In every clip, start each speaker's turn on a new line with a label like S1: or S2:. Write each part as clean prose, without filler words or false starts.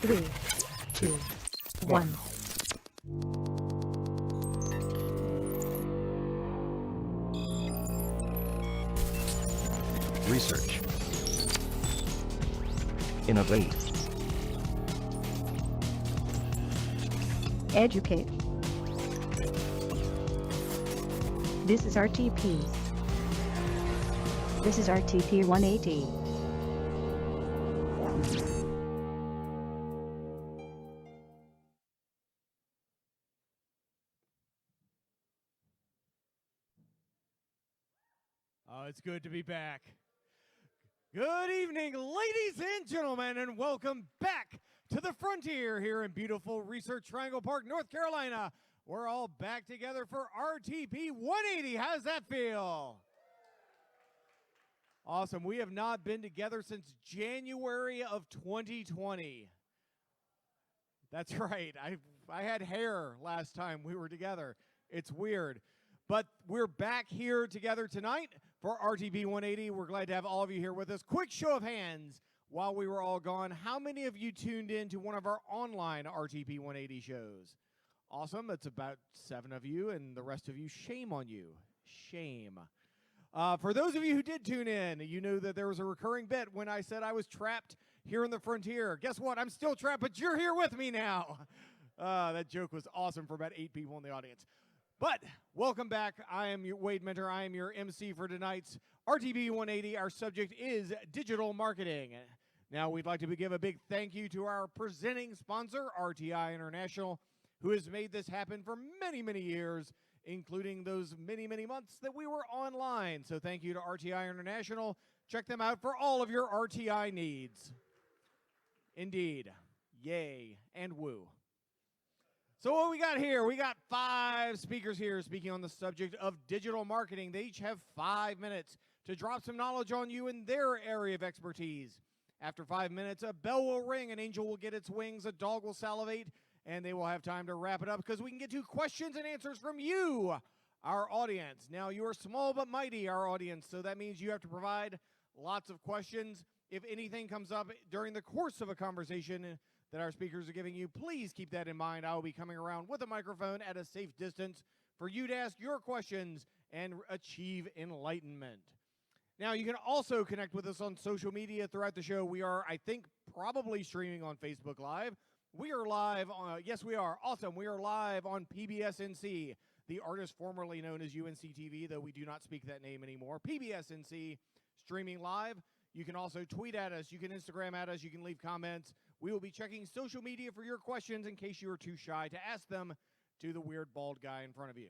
S1: 3, 2, 1.
S2: Research. Innovate.
S1: Educate. This is RTP. This is RTP180.
S3: Oh, it's good to be back. Good evening, ladies and gentlemen, and welcome back to the Frontier here in beautiful Research Triangle Park, North Carolina. We're all back together for RTP 180. How's that feel? Awesome. We have not been together since January of 2020. That's right. I had hair last time we were together. It's weird. But we're back here together tonight for RTP 180. We're glad to have all of you here with us. Quick show of hands while we were all gone. How many of you tuned in to one of our online RTP 180 shows? Awesome. That's about 7 of you, and the rest of you, shame on you. Shame. For those of you who did tune in, you knew that there was a recurring bit when I said I was trapped here in the Frontier. Guess what? I'm still trapped, but you're here with me now. That joke was awesome for about 8 people in the audience. But welcome back. I am your Wade Mentor. I am your MC for tonight's RTP 180. Our subject is digital marketing. Now, we'd like to give a big thank you to our presenting sponsor, RTI International, who has made this happen for many, many years, including those many, many months that we were online. So thank you to RTI International. Check them out for all of your RTI needs. Indeed. Yay and woo. So what we got here, we got 5 speakers here speaking on the subject of digital marketing. They each have 5 minutes to drop some knowledge on you in their area of expertise. After 5 minutes, a bell will ring, an angel will get its wings, a dog will salivate, and they will have time to wrap it up because we can get to questions and answers from you, our audience. Now, you are small but mighty, our audience, so that means you have to provide lots of questions. If anything comes up during the course of a conversation that our speakers are giving you, please keep that in mind. I will be coming around with a microphone at a safe distance for you to ask your questions and achieve enlightenment. Now, you can also connect with us on social media throughout the show. We are, I think, probably streaming on Facebook Live. We are live on, yes, we are. Awesome. We are live on PBSNC, the artist formerly known as UNC-TV, though we do not speak that name anymore. PBSNC, streaming live. You can also tweet at us. You can Instagram at us. You can leave comments. We will be checking social media for your questions in case you are too shy to ask them to the weird bald guy in front of you.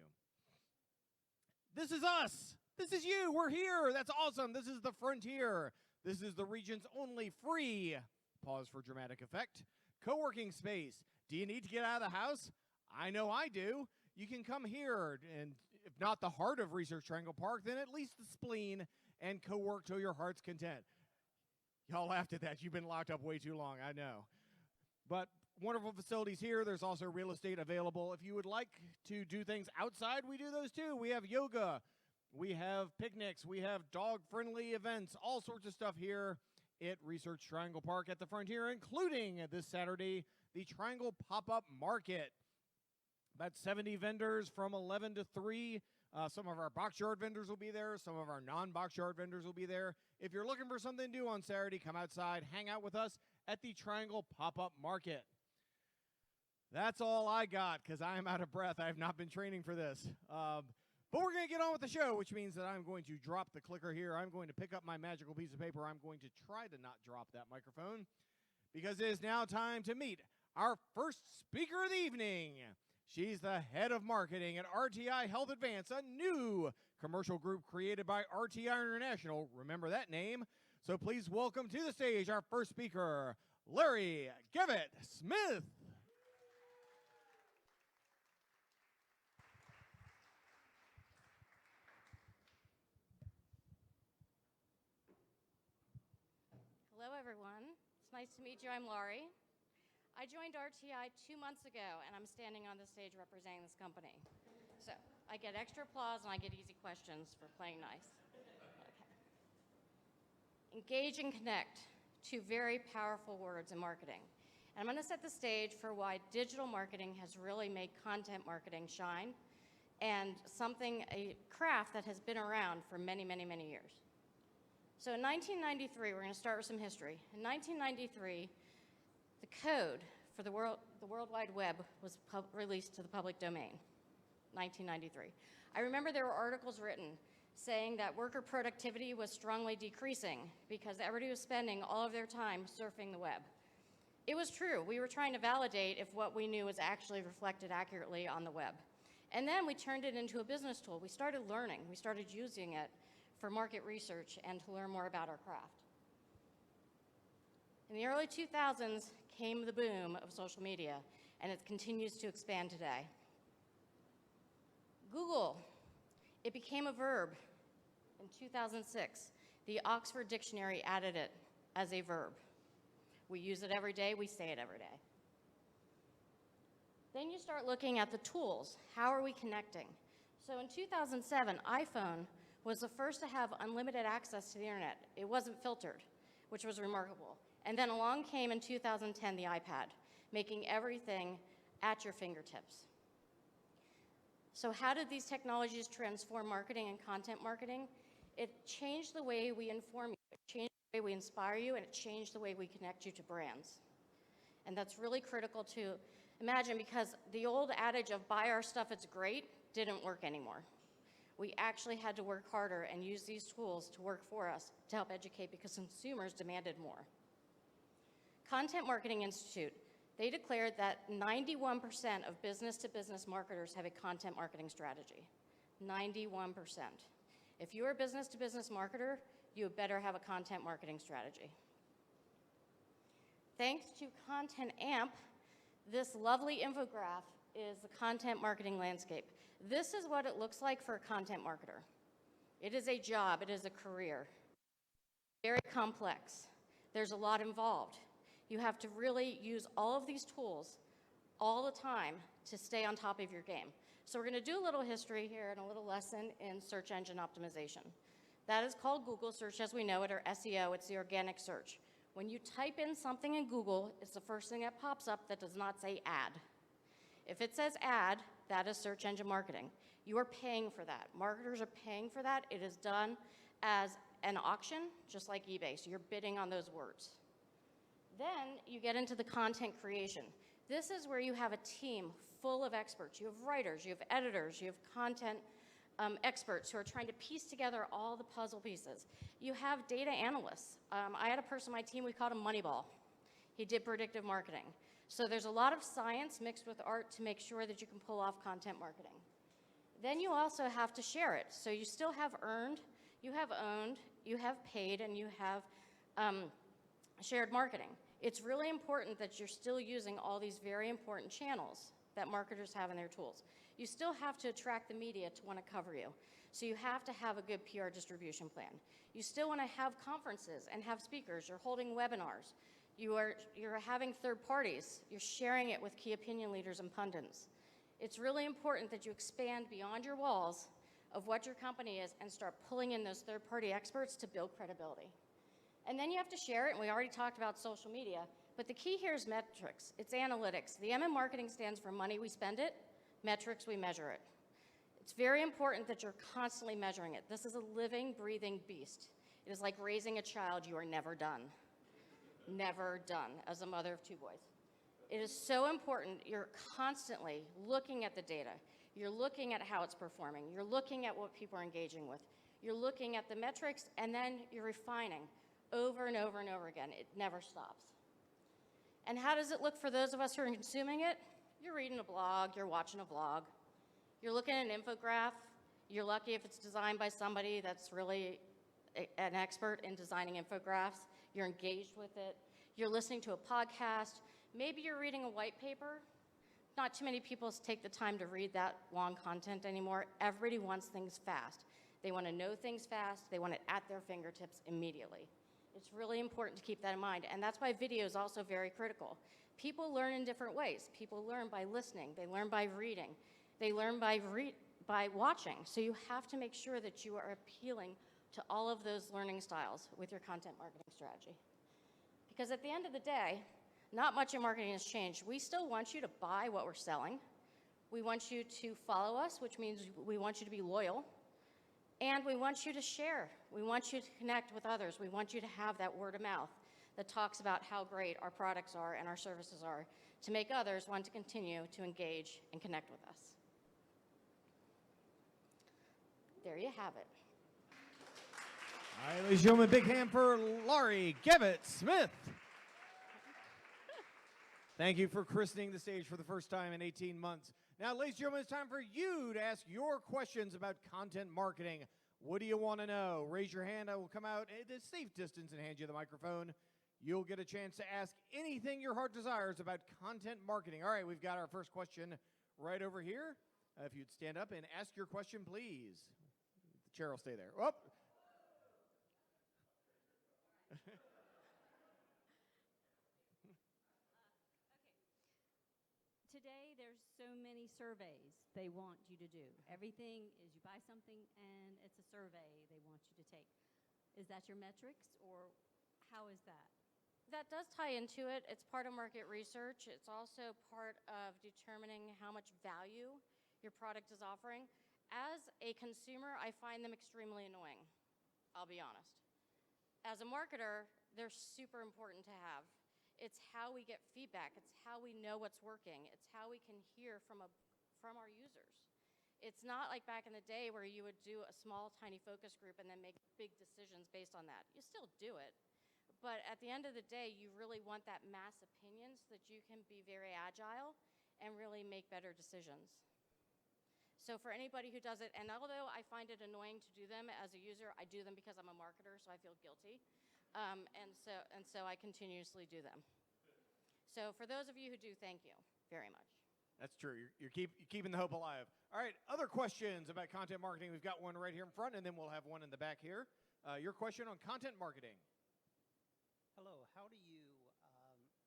S3: This is us. This is you. We're here. That's awesome. This is the Frontier. This is the region's only free, pause for dramatic effect, co-working space. Do you need to get out of the house? I know I do. You can come here, and if not the heart of Research Triangle Park, then at least the spleen, and co-work till your heart's content. Y'all laughed at that. You've been locked up way too long, I know. But wonderful facilities here. There's also real estate available. If you would like to do things outside, we do those too. We have yoga. We have picnics. We have dog-friendly events. All sorts of stuff here at Research Triangle Park at the Frontier, including this Saturday, the Triangle Pop-Up Market. About 70 vendors from 11 to 3. Some of our box yard vendors will be there. Some of our non-box yard vendors will be there. If you're looking for something to do on Saturday, come outside, hang out with us at the Triangle Pop-Up Market. That's all I got because I am out of breath. I have not been training for this. But we're going to get on with the show, which means that I'm going to drop the clicker here. I'm going to pick up my magical piece of paper. I'm going to try to not drop that microphone because it is now time to meet our first speaker of the evening. She's the head of marketing at RTI Health Advance, a new commercial group created by RTI International. Remember that name. So please welcome to the stage our first speaker, Laurie Gavitt-Smith.
S4: Hello, everyone. It's nice to meet you. I'm Laurie. I joined RTI 2 months ago, and I'm standing on the stage representing this company. So I get extra applause, and I get easy questions for playing nice. Okay. Engage and connect, 2 very powerful words in marketing. And I'm going to set the stage for why digital marketing has really made content marketing shine, and a craft that has been around for many, many, many years. So in 1993, we're going to start with some history. In 1993, the code for the World Wide Web was released to the public domain, 1993. I remember there were articles written saying that worker productivity was strongly decreasing because everybody was spending all of their time surfing the web. It was true. We were trying to validate if what we knew was actually reflected accurately on the web. And then we turned it into a business tool. We started learning. We started using it for market research and to learn more about our craft. In the early 2000s came the boom of social media, and it continues to expand today. Google, it became a verb in 2006. The Oxford Dictionary added it as a verb. We use it every day, we say it every day. Then you start looking at the tools. How are we connecting? So in 2007, iPhone was the first to have unlimited access to the internet. It wasn't filtered, which was remarkable. And then along came in 2010 the iPad, making everything at your fingertips. So how did these technologies transform marketing and content marketing? It changed the way we inform you, it changed the way we inspire you, and it changed the way we connect you to brands. And that's really critical to imagine, because the old adage of buy our stuff, it's great, didn't work anymore. We actually had to work harder and use these tools to work for us to help educate, because consumers demanded more. Content Marketing Institute, they declared that 91% of business-to-business marketers have a content marketing strategy. 91%. If you're a business-to-business marketer, you better have a content marketing strategy. Thanks to Content Amp, this lovely infograph is the content marketing landscape. This is what it looks like for a content marketer. It is a job, it is a career. Very complex. There's a lot involved. You have to really use all of these tools all the time to stay on top of your game. So we're going to do a little history here and a little lesson in search engine optimization. That is called Google search as we know it, or SEO. It's the organic search. When you type in something in Google, it's the first thing that pops up that does not say ad. If it says ad, that is search engine marketing. You are paying for that. Marketers are paying for that. It is done as an auction, just like eBay. So you're bidding on those words. Then you get into the content creation. This is where you have a team full of experts. You have writers, you have editors, you have content experts who are trying to piece together all the puzzle pieces. You have data analysts. I had a person on my team, we called him Moneyball. He did predictive marketing. So there's a lot of science mixed with art to make sure that you can pull off content marketing. Then you also have to share it. So you still have earned, you have owned, you have paid, and you have shared marketing. It's really important that you're still using all these very important channels that marketers have in their tools. You still have to attract the media to want to cover you. So you have to have a good PR distribution plan. You still want to have conferences and have speakers. You're holding webinars. You're having third parties. You're sharing it with key opinion leaders and pundits. It's really important that you expand beyond your walls of what your company is and start pulling in those third-party experts to build credibility. And then you have to share it, and we already talked about social media, but the key here is metrics. It's analytics. The M in marketing stands for money, we spend it, metrics, we measure it. It's very important that you're constantly measuring it. This is a living, breathing beast. It is like raising a child. You are never done. Never done, as a mother of two boys. It is so important. You're constantly looking at the data. You're looking at how it's performing. You're looking at what people are engaging with. You're looking at the metrics, and then you're refining over and over and over again. It never stops. And how does it look for those of us who are consuming it? You're reading a blog, you're watching a vlog, you're looking at an infograph. You're lucky if it's designed by somebody that's really an expert in designing infographics. You're engaged with it. You're listening to a podcast. Maybe you're reading a white paper. Not too many people take the time to read that long content anymore. Everybody wants things fast. They want to know things fast. They want it at their fingertips immediately. It's really important to keep that in mind, and that's why video is also very critical. People learn in different ways. People learn by listening. They learn by reading. They learn by watching. So you have to make sure that you are appealing to all of those learning styles with your content marketing strategy. Because at the end of the day, not much in marketing has changed. We still want you to buy what we're selling. We want you to follow us, which means we want you to be loyal. And we want you to share. We want you to connect with others. We want you to have that word of mouth that talks about how great our products are and our services are to make others want to continue to engage and connect with us. There you have it.
S3: All right, ladies and gentlemen, big hand for Laurie Gavitt-Smith. Thank you for christening the stage for the first time in 18 months. Now, ladies and gentlemen, it's time for you to ask your questions about content marketing. What do you want to know? Raise your hand. I will come out at a safe distance and hand you the microphone. You'll get a chance to ask anything your heart desires about content marketing. All right, we've got our first question right over here. If you'd stand up and ask your question, please. The chair will stay there. Oh.
S2: Today, there's so many surveys they want you to do. Everything is you buy something and it's a survey they want you to take. Is that your metrics, or how is that?
S4: That does tie into it. It's part of market research. It's also part of determining how much value your product is offering. As a consumer, I find them extremely annoying, I'll be honest. As a marketer, they're super important to have. It's how we get feedback. It's how we know what's working. It's how we can hear from our users. It's not like back in the day where you would do a small, tiny focus group and then make big decisions based on that. You still do it. But at the end of the day, you really want that mass opinion so that you can be very agile and really make better decisions. So for anybody who does it, and although I find it annoying to do them as a user, I do them because I'm a marketer, so I feel guilty. And so I continuously do them. So for those of you who do, thank you very much.
S3: That's true. You're keeping the hope alive. All right, other questions about content marketing. We've got one right here in front, and then we'll have one in the back here. Your question on content marketing.
S5: Hello, how do you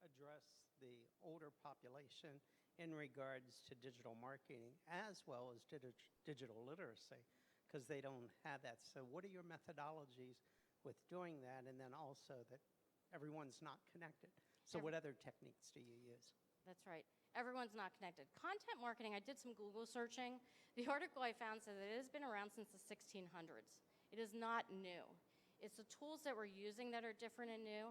S5: address the older population in regards to digital marketing as well as digital literacy? Because they don't have that. So what are your methodologies with doing that, and then also that everyone's not connected? So what other techniques do you use?
S4: That's right. Everyone's not connected. Content marketing, I did some Google searching. The article I found said that it has been around since the 1600s. It is not new. It's the tools that we're using that are different and new.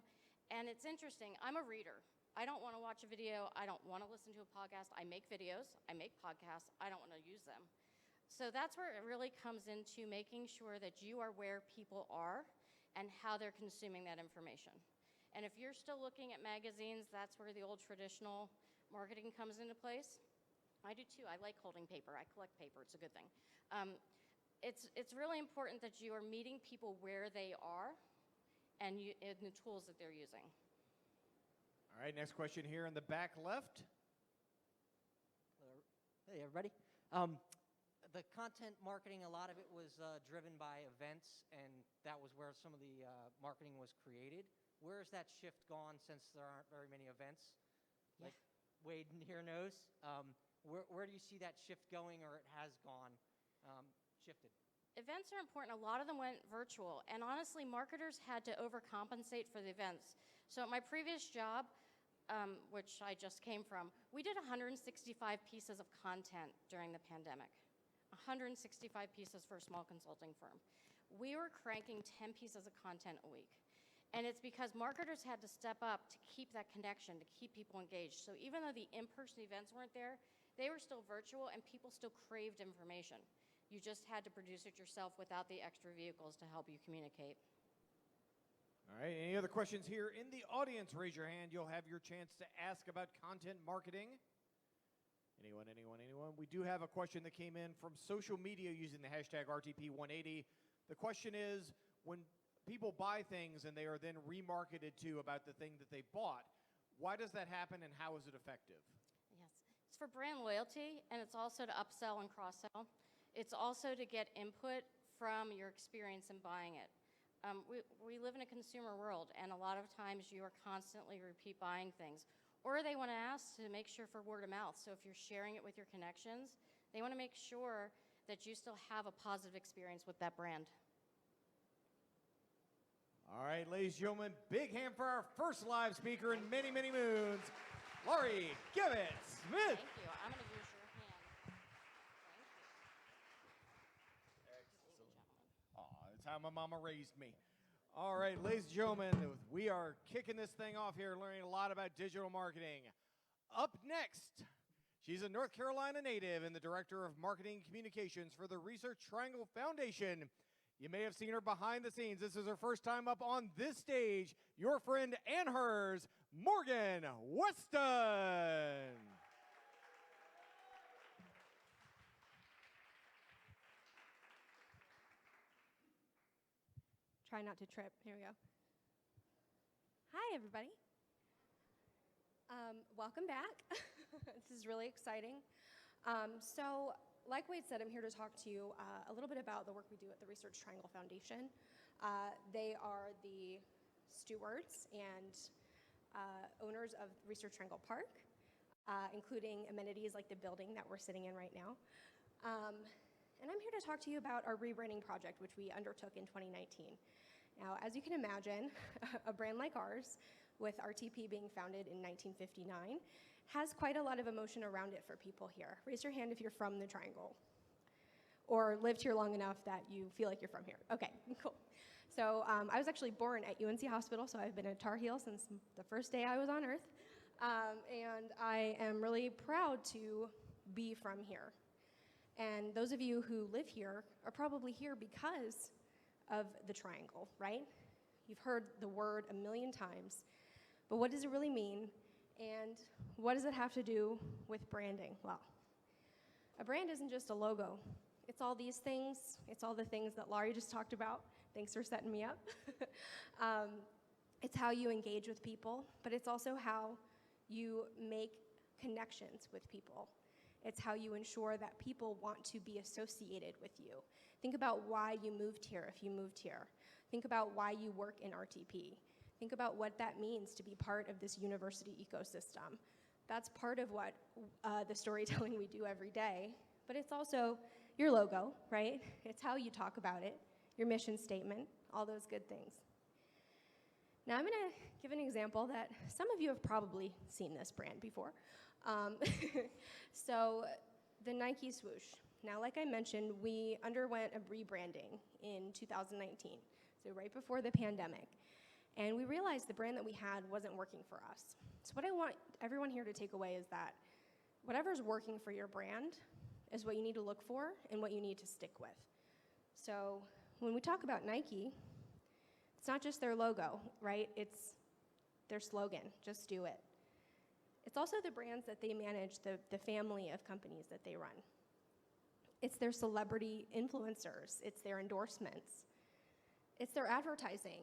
S4: And it's interesting. I'm a reader. I don't want to watch a video. I don't want to listen to a podcast. I make videos. I make podcasts. I don't want to use them. So that's where it really comes into making sure that you are where people are and how they're consuming that information. And if you're still looking at magazines, that's where the old traditional marketing comes into place. I do too. I like holding paper. I collect paper. It's a good thing. It's really important that you are meeting people where they are and in the tools that they're using.
S3: All right, next question here in the back left.
S6: Hey, everybody. The content marketing, a lot of it was driven by events, and that was where some of the marketing was created. Where has that shift gone since there aren't very many events?
S4: Yeah.
S6: Like Wade here knows. Where do you see that shift going, or it has gone shifted?
S4: Events are important. A lot of them went virtual. And honestly, marketers had to overcompensate for the events. So at my previous job, which I just came from, we did 165 pieces of content during the pandemic. 165 pieces for a small consulting firm. We were cranking 10 pieces of content a week. And it's because marketers had to step up to keep that connection, to keep people engaged. So even though the in-person events weren't there, they were still virtual and people still craved information. You just had to produce it yourself without the extra vehicles to help you communicate.
S3: All right, any other questions here in the audience? Raise your hand. You'll have your chance to ask about content marketing. Anyone? We do have a question that came in from social media using the hashtag RTP180. The question is, when people buy things and they are then remarketed to about the thing that they bought, why does that happen and how is it effective?
S4: Yes, it's for brand loyalty, and it's also to upsell and cross-sell. It's also to get input from your experience in buying it. We live in a consumer world, and a lot of times you are constantly repeat buying things. Or they want to ask to make sure for word of mouth. So if you're sharing it with your connections, they want to make sure that you still have a positive experience with that brand.
S3: All right, right, ladies and gentlemen, big hand for our first live speaker in many, many moons, Laurie Gavitt-Smith.
S4: Thank you. I'm going to use your hand. Thank you.
S3: Aw, that's how my mama raised me. All right, ladies and gentlemen, we are kicking this thing off here, learning a lot about digital marketing. Up next, she's a North Carolina native and the Director of Marketing Communications for the Research Triangle Foundation. You may have seen her behind the scenes. This is her first time up on this stage. Your friend and hers, Morgan Weston.
S7: Try not to trip. Here we go. Hi, everybody. Welcome back. This is really exciting. So, like Wade said, I'm here to talk to you a little bit about the work we do at the Research Triangle Foundation. They are the stewards and owners of Research Triangle Park, including amenities like the building that we're sitting in right now. And I'm here to talk to you about our rebranding project, which we undertook in 2019. Now, as you can imagine, a brand like ours, with RTP being founded in 1959, has quite a lot of emotion around it for people here. Raise your hand if you're from the Triangle, or lived here long enough that you feel like you're from here. Okay, cool. So I was actually born at UNC Hospital, so I've been a Tar Heel since the first day I was on Earth. And I am really proud to be from here. And those of you who live here are probably here because of the Triangle, right? You've heard the word a million times, but what does it really mean? And what does it have to do with branding? Well, a brand isn't just a logo. It's all these things. It's all the things that Laurie just talked about. Thanks for setting me up. It's how you engage with people, but it's also how you make connections with people. It's how you ensure that people want to be associated with you. Think about why you moved here if you moved here. Think about why you work in RTP. Think about what that means to be part of this university ecosystem. That's part of what the storytelling we do every day, but it's also your logo, right? It's how you talk about it, your mission statement, all those good things. Now I'm gonna give an example that some of you have probably seen this brand before. So the Nike swoosh. Now, like I mentioned, we underwent a rebranding in 2019, so right before the pandemic. And we realized the brand that we had wasn't working for us. So what I want everyone here to take away is that whatever's working for your brand is what you need to look for and what you need to stick with. So when we talk about Nike, it's not just their logo, right? It's their slogan, just do it. It's also the brands that they manage, the family of companies that they run. It's their celebrity influencers. It's their endorsements. It's their advertising,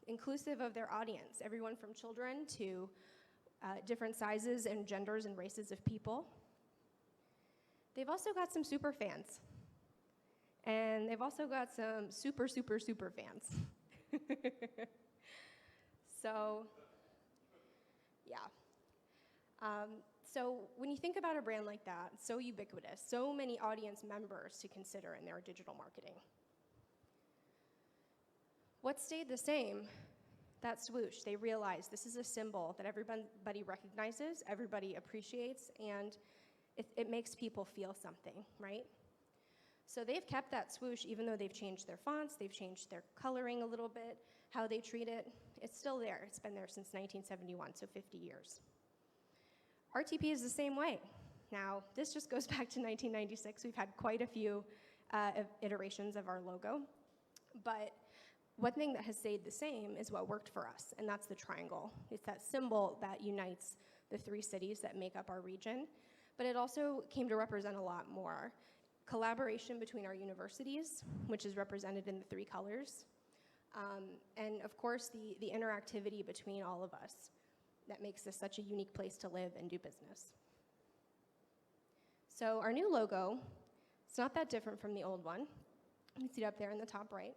S7: inclusive of their audience, everyone from children to different sizes and genders and races of people. They've also got some super fans. And they've also got some super, super, super fans. So, yeah. So when you think about a brand like that, so ubiquitous, so many audience members to consider in their digital marketing. What stayed the same? That swoosh. They realized this is a symbol that everybody recognizes, everybody appreciates, and it makes people feel something, right? So they've kept that swoosh even though they've changed their fonts, they've changed their coloring a little bit, how they treat it. It's still there. It's been there since 1971, so 50 years. RTP is the same way. Now, this just goes back to 1996. We've had quite a few iterations of our logo. But one thing that has stayed the same is what worked for us, and that's the triangle. It's that symbol that unites the three cities that make up our region. But it also came to represent a lot more. Collaboration between our universities, which is represented in the three colors. And of course, the interactivity between all of us that makes this such a unique place to live and do business. So our new logo, it's not that different from the old one. You can see it up there in the top right.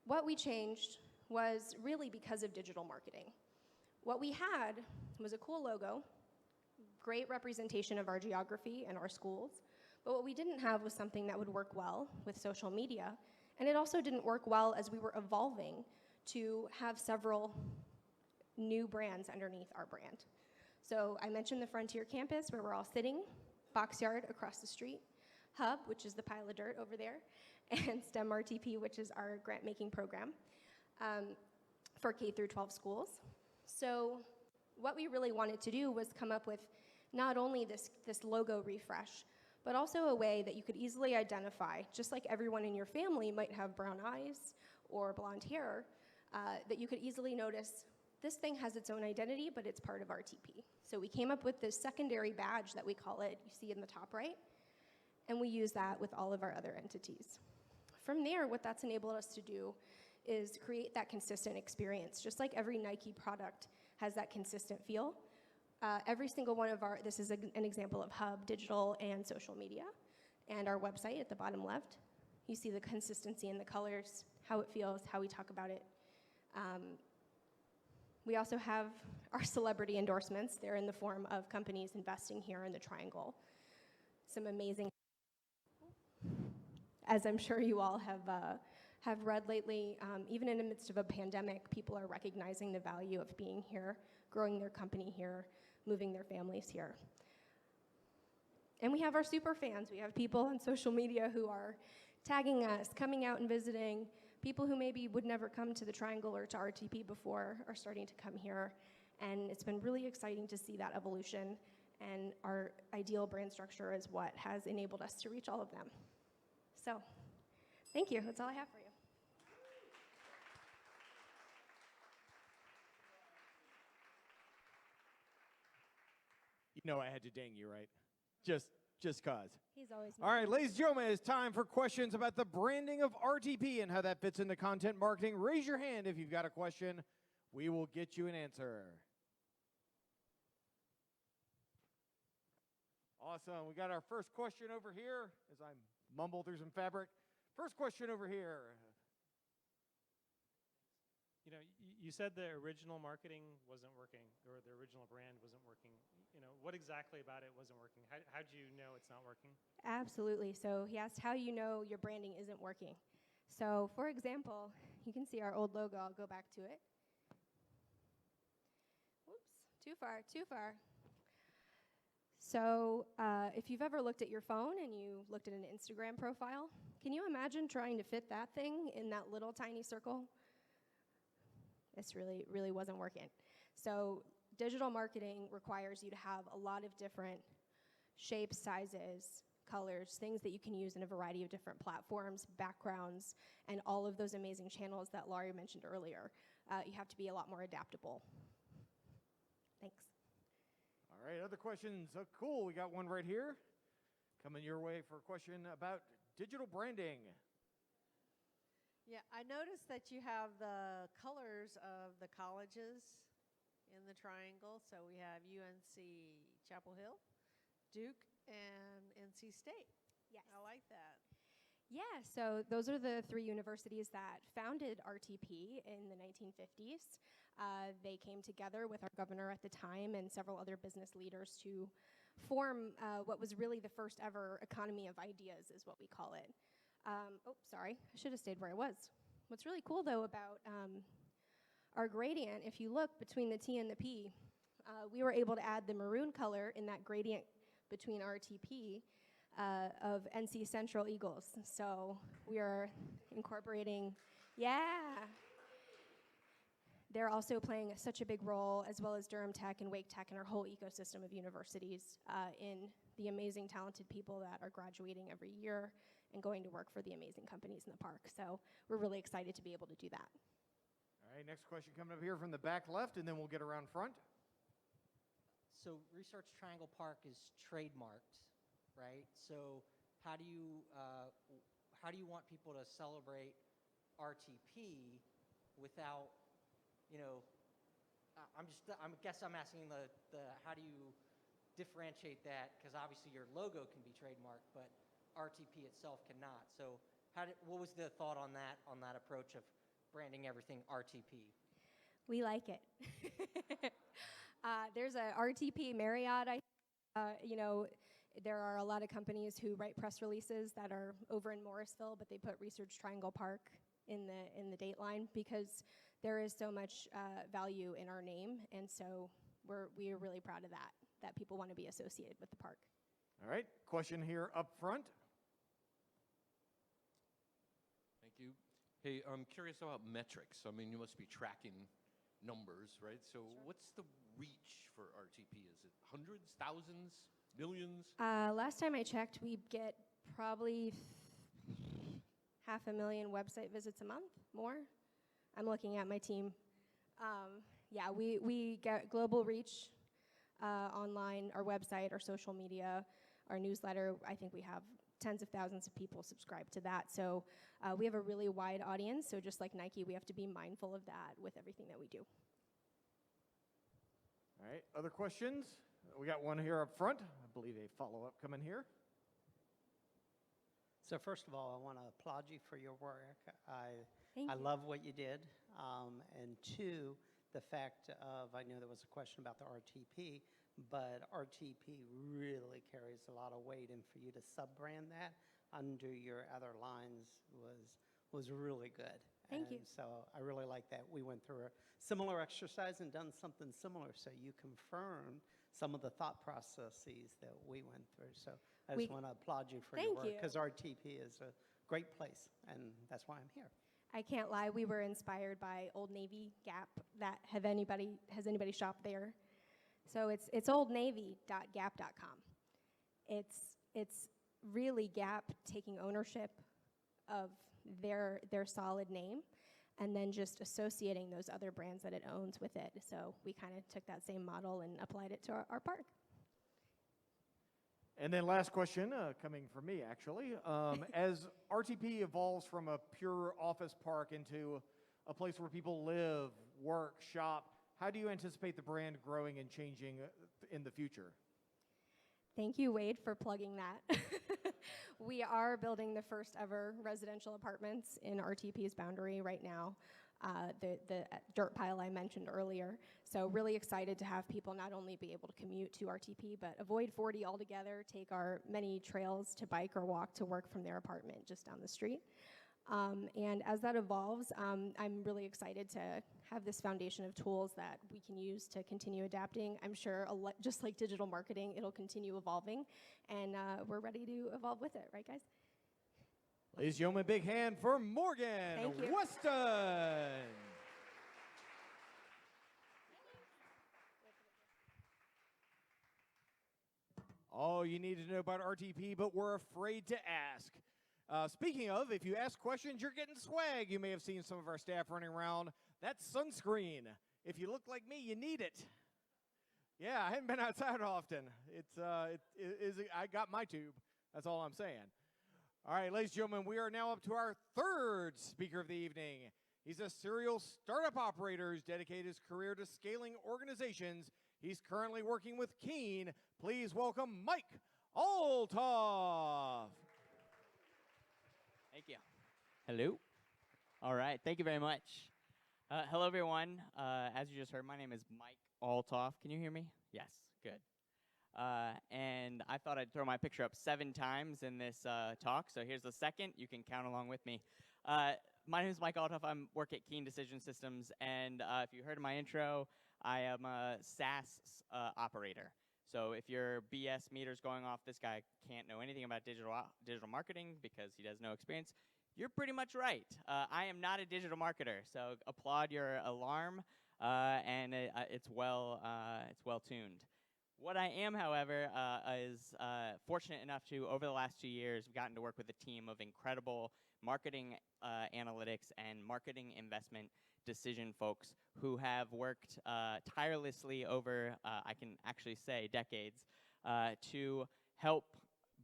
S7: What we changed was really because of digital marketing. What we had was a cool logo, great representation of our geography and our schools, but what we didn't have was something that would work well with social media, and it also didn't work well as we were evolving to have several new brands underneath our brand. So I mentioned the Frontier Campus, where we're all sitting, Boxyard across the street, Hub, which is the pile of dirt over there, and STEM RTP, which is our grant-making program for K through 12 schools. So what we really wanted to do was come up with not only this logo refresh, but also a way that you could easily identify, just like everyone in your family might have brown eyes or blonde hair, that you could easily notice this thing has its own identity, but it's part of RTP. So we came up with this secondary badge that we call it, you see in the top right, and we use that with all of our other entities. From there, what that's enabled us to do is create that consistent experience. Just like every Nike product has that consistent feel, every single one of this is an example of Hub, digital and social media, and our website at the bottom left. You see the consistency in the colors, how it feels, how we talk about it. We also have our celebrity endorsements. They're in the form of companies investing here in the Triangle. Some amazing, as I'm sure you all have read lately, even in the midst of a pandemic, people are recognizing the value of being here, growing their company here, moving their families here. And we have our super fans. We have people on social media who are tagging us, coming out and visiting. People who maybe would never come to the Triangle or to RTP before are starting to come here. And it's been really exciting to see that evolution. And our ideal brand structure is what has enabled us to reach all of them. So, thank you. That's all I have for you.
S3: You know I had to ding you, right? Just cause.
S7: He's always.
S3: All right, ladies and gentlemen, it's time for questions about the branding of RTP and how that fits into content marketing. Raise your hand if you've got a question. We will get you an answer. Awesome. We got our first question over here as I mumble through some fabric. First question over here.
S8: You know, you said the original marketing wasn't working, or the original brand wasn't working. You know, what exactly about it wasn't working? How do you know it's not working?
S7: Absolutely. So he asked how you know your branding isn't working. So for example, you can see our old logo. I'll go back to it. Whoops, too far. So if you've ever looked at your phone and you looked at an Instagram profile, can you imagine trying to fit that thing in that little tiny circle? This really wasn't working. So digital marketing requires you to have a lot of different shapes, sizes, colors, things that you can use in a variety of different platforms, backgrounds, and all of those amazing channels that Laurie mentioned earlier. You have to be a lot more adaptable. Thanks.
S3: All right, other questions? Oh, cool. We got one right here. Coming your way for a question about digital branding.
S9: Yeah, I noticed that you have the colors of the colleges in the triangle. So we have UNC Chapel Hill, Duke, and NC State.
S7: Yes.
S9: I like that.
S7: Yeah, so those are the three universities that founded RTP in the 1950s. They came together with our governor at the time and several other business leaders to form what was really the first ever economy of ideas, is what we call it. Sorry, I should have stayed where I was. What's really cool, though, about our gradient, if you look between the T and the P, we were able to add the maroon color in that gradient between RTP of NC Central Eagles. So we are incorporating, They're also playing such a big role, as well as Durham Tech and Wake Tech and our whole ecosystem of universities in the amazing, talented people that are graduating every year and going to work for the amazing companies in the park. So we're really excited to be able to do that.
S3: All right, next question coming up here from the back left, and then we'll get around front.
S6: So Research Triangle Park is trademarked, right? So how do you want people to celebrate RTP without, you know, I guess I'm asking the how do you differentiate that? Because obviously your logo can be trademarked, but RTP itself cannot. So what was the thought on that approach of branding everything RTP?
S7: We like it. There's a RTP Marriott. You know, there are a lot of companies who write press releases that are over in Morrisville, but they put Research Triangle Park in the date line because there is so much value in our name, and so we are really proud of that people want to be associated with the park.
S3: All right, question here up front.
S10: Thank you. Hey, I'm curious about metrics. I mean, you must be tracking numbers, right? So what's the reach for RTP? Is it hundreds, thousands, millions?
S7: Last time I checked, we get probably 500,000 website visits a month, more. I'm looking at my team. Yeah, we get global reach online, our website, our social media, our newsletter. I think we have tens of thousands of people subscribe to that. So we have a really wide audience. So just like Nike, we have to be mindful of that with everything that we do.
S3: All right, other questions? We got one here up front. I believe a follow-up coming here.
S5: So first of all, I want to applaud you for your work.
S7: Thank
S5: I
S7: you.
S5: love what you did. And two, the fact of, I know there was a question about the RTP, but RTP really carries a lot of weight, and for you to sub-brand that under your other lines was really good.
S7: Thank you.
S5: So I really like that. We went through a similar exercise and done something similar, so you confirmed some of the thought processes that we went through. So I just want to applaud you for your
S7: Thank
S5: work,
S7: you.
S5: because RTP is a great place, and that's why I'm here.
S7: I can't lie, we were inspired by Old Navy, Gap. Has anybody shopped there? So it's oldnavy.gap.com. It's really Gap taking ownership of their solid name and then just associating those other brands that it owns with it. So we kind of took that same model and applied it to our park.
S3: And then last question, coming from me, actually. As RTP evolves from a pure office park into a place where people live, work, shop, how do you anticipate the brand growing and changing in the future?
S7: Thank you, Wade, for plugging that. We are building the first ever residential apartments in RTP's boundary right now. The dirt pile I mentioned earlier. So really excited to have people not only be able to commute to RTP, but avoid 40 altogether, take our many trails to bike or walk to work from their apartment just down the street. And as that evolves, I'm really excited to have this foundation of tools that we can use to continue adapting. I'm sure, just like digital marketing, it'll continue evolving, and we're ready to evolve with it, right, guys?
S3: Ladies and gentlemen, big hand for Morgan
S7: Thank you.
S3: Weston. All you need to know about RTP, but we're afraid to ask. Speaking of, if you ask questions, you're getting swag. You may have seen some of our staff running around. That's sunscreen. If you look like me, you need it. Yeah, I haven't been outside often. I got my tube. That's all I'm saying. All right, ladies and gentlemen, we are now up to our third speaker of the evening. He's a serial startup operator who's dedicated his career to scaling organizations. He's currently working with Keen. Please welcome Mike Althoff.
S11: Thank you. Hello. All right. Thank you very much. Hello, everyone. As you just heard, my name is Mike Althoff. Can you hear me? Yes. Good. And I thought I'd throw my picture up 7 times in this talk. So here's the second. You can count along with me. My name is Mike Althoff. I work at Keen Decision Systems. And if you heard my intro, I am a SaaS operator. So if your BS meter's going off, this guy can't know anything about digital marketing because he has no experience, you're pretty much right. I am not a digital marketer, so applaud your alarm, and it's well tuned. What I am, however, is fortunate enough to, over the last 2 years, gotten to work with a team of incredible marketing analytics and marketing investment decision folks who have worked tirelessly over, I can actually say, decades, to help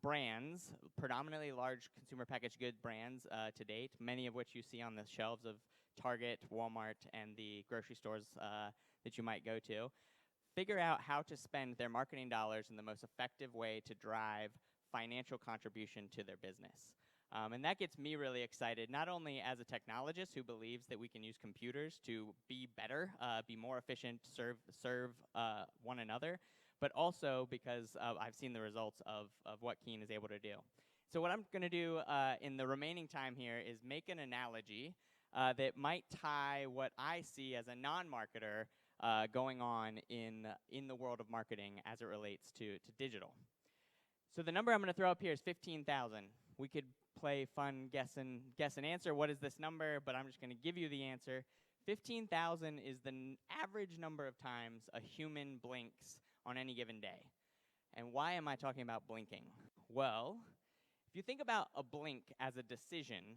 S11: brands, predominantly large consumer packaged good brands to date, many of which you see on the shelves of Target, Walmart, and the grocery stores that you might go to, figure out how to spend their marketing dollars in the most effective way to drive financial contribution to their business. And that gets me really excited, not only as a technologist who believes that we can use computers to be better, be more efficient, serve one another, but also because I've seen the results of what Keen is able to do. So what I'm going to do in the remaining time here is make an analogy that might tie what I see as a non-marketer going on in the world of marketing as it relates to digital. So the number I'm going to throw up here is 15,000. We could play fun guess and answer. What is this number? But I'm just going to give you the answer. 15,000 is the average number of times a human blinks on any given day. And why am I talking about blinking? Well, if you think about a blink as a decision,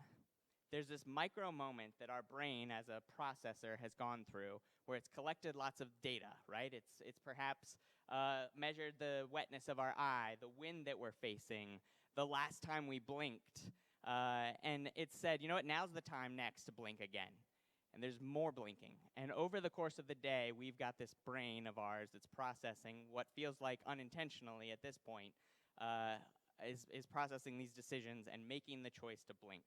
S11: there's this micro moment that our brain as a processor has gone through where it's collected lots of data, right? It's perhaps measured the wetness of our eye, the wind that we're facing, the last time we blinked, and it said, you know what, now's the time next to blink again. And there's more blinking. And over the course of the day, we've got this brain of ours that's processing what feels like unintentionally at this point, is processing these decisions and making the choice to blink.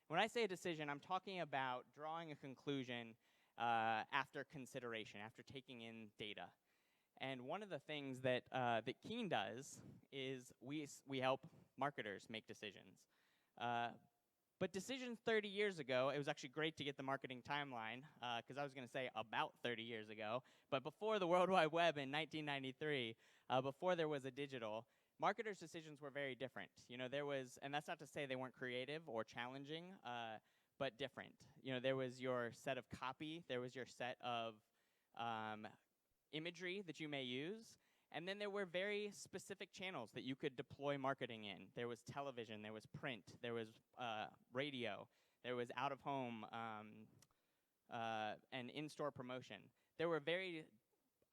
S11: When I say a decision, I'm talking about drawing a conclusion after consideration, after taking in data. And one of the things that Keen does is we help marketers make decisions. But decisions 30 years ago, it was actually great to get the marketing timeline, because I was going to say about 30 years ago, but before the World Wide Web in 1993, before there was a digital, marketers' decisions were very different. You know, there was, and that's not to say they weren't creative or challenging, but different. You know, there was your set of copy, there was your set of imagery that you may use, and then there were very specific channels that you could deploy marketing in. There was television, there was print, there was radio, there was out-of-home and in-store promotion. There were very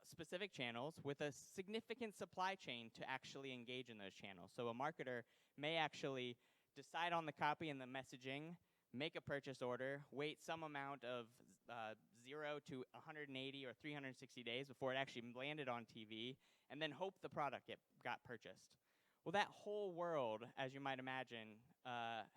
S11: specific channels with a significant supply chain to actually engage in those channels. So a marketer may actually decide on the copy and the messaging, make a purchase order, wait some amount of 0 to 180 or 360 days before it actually landed on TV, and then hope the product got purchased. Well, that whole world, as you might imagine,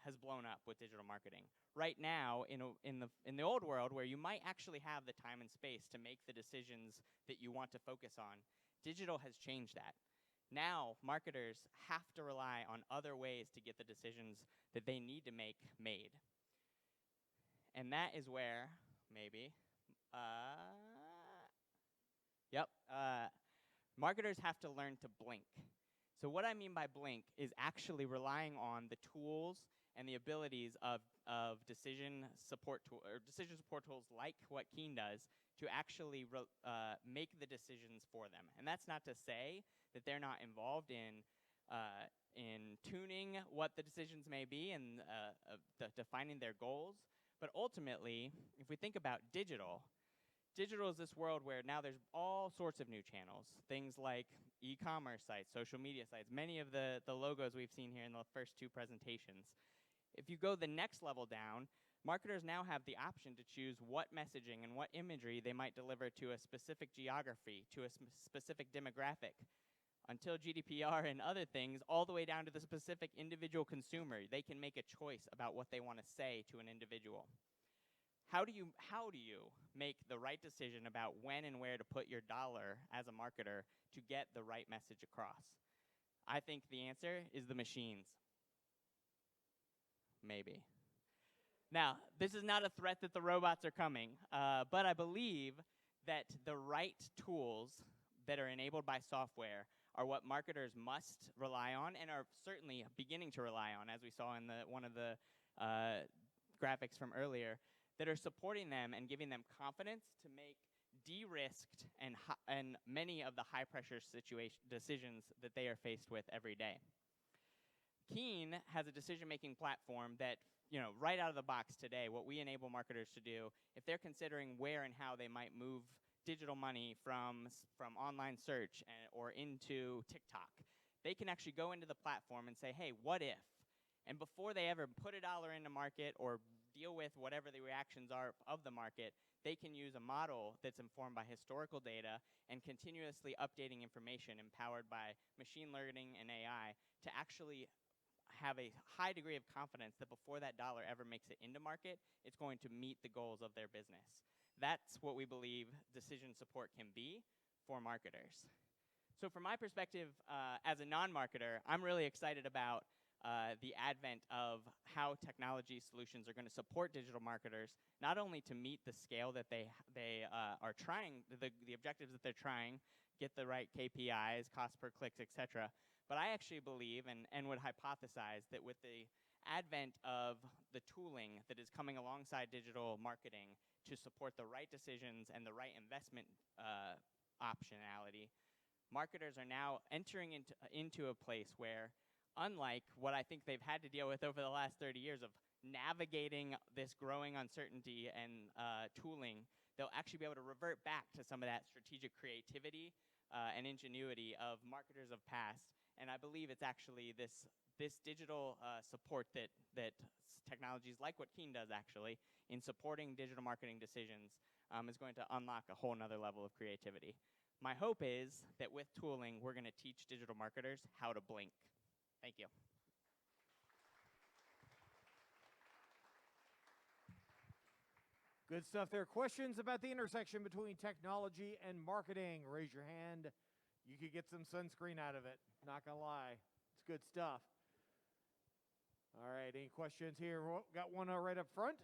S11: has blown up with digital marketing. Right now, in the old world, where you might actually have the time and space to make the decisions that you want to focus on, digital has changed that. Now, marketers have to rely on other ways to get the decisions that they need to make made. And that is where, maybe, marketers have to learn to blink. So what I mean by blink is actually relying on the tools and the abilities of decision support tools like what Keen does to actually make the decisions for them. And that's not to say that they're not involved in tuning what the decisions may be and defining their goals. But ultimately, if we think about digital is this world where now there's all sorts of new channels, things like e-commerce sites, social media sites, many of the logos we've seen here in the first two presentations. If you go the next level down, marketers now have the option to choose what messaging and what imagery they might deliver to a specific geography, to a specific demographic. Until GDPR and other things, all the way down to the specific individual consumer, they can make a choice about what they want to say to an individual. How do you make the right decision about when and where to put your dollar as a marketer to get the right message across? I think the answer is the machines. Maybe. Now, this is not a threat that the robots are coming, but I believe that the right tools that are enabled by software are what marketers must rely on and are certainly beginning to rely on, as we saw in one of the graphics from earlier, that are supporting them and giving them confidence to make de-risked and many of the high-pressure decisions that they are faced with every day. Keen has a decision-making platform that, you know, right out of the box today, what we enable marketers to do, if they're considering where and how they might move digital money from online search or into TikTok, they can actually go into the platform and say, hey, what if? And before they ever put a dollar into market or deal with whatever the reactions are of the market, they can use a model that's informed by historical data and continuously updating information empowered by machine learning and AI to actually have a high degree of confidence that before that dollar ever makes it into market, it's going to meet the goals of their business. That's what we believe decision support can be for marketers. So from my perspective as a non-marketer, I'm really excited about the advent of how technology solutions are going to support digital marketers, not only to meet the scale that they are trying, the objectives that they're trying, get the right KPIs, cost per clicks, etc. But I actually believe and would hypothesize that with the advent of the tooling that is coming alongside digital marketing to support the right decisions and the right investment optionality, marketers are now entering into a place where, unlike what I think they've had to deal with over the last 30 years of navigating this growing uncertainty and tooling, they'll actually be able to revert back to some of that strategic creativity and ingenuity of marketers of past. And I believe it's actually this digital support that technologies like what Keen does actually in supporting digital marketing decisions is going to unlock a whole nother level of creativity. My hope is that with tooling, we're going to teach digital marketers how to blink. Thank you.
S3: Good stuff there. Questions about the intersection between technology and marketing? Raise your hand. You could get some sunscreen out of it. Not going to lie. It's good stuff. All right, any questions here? Got one right up front.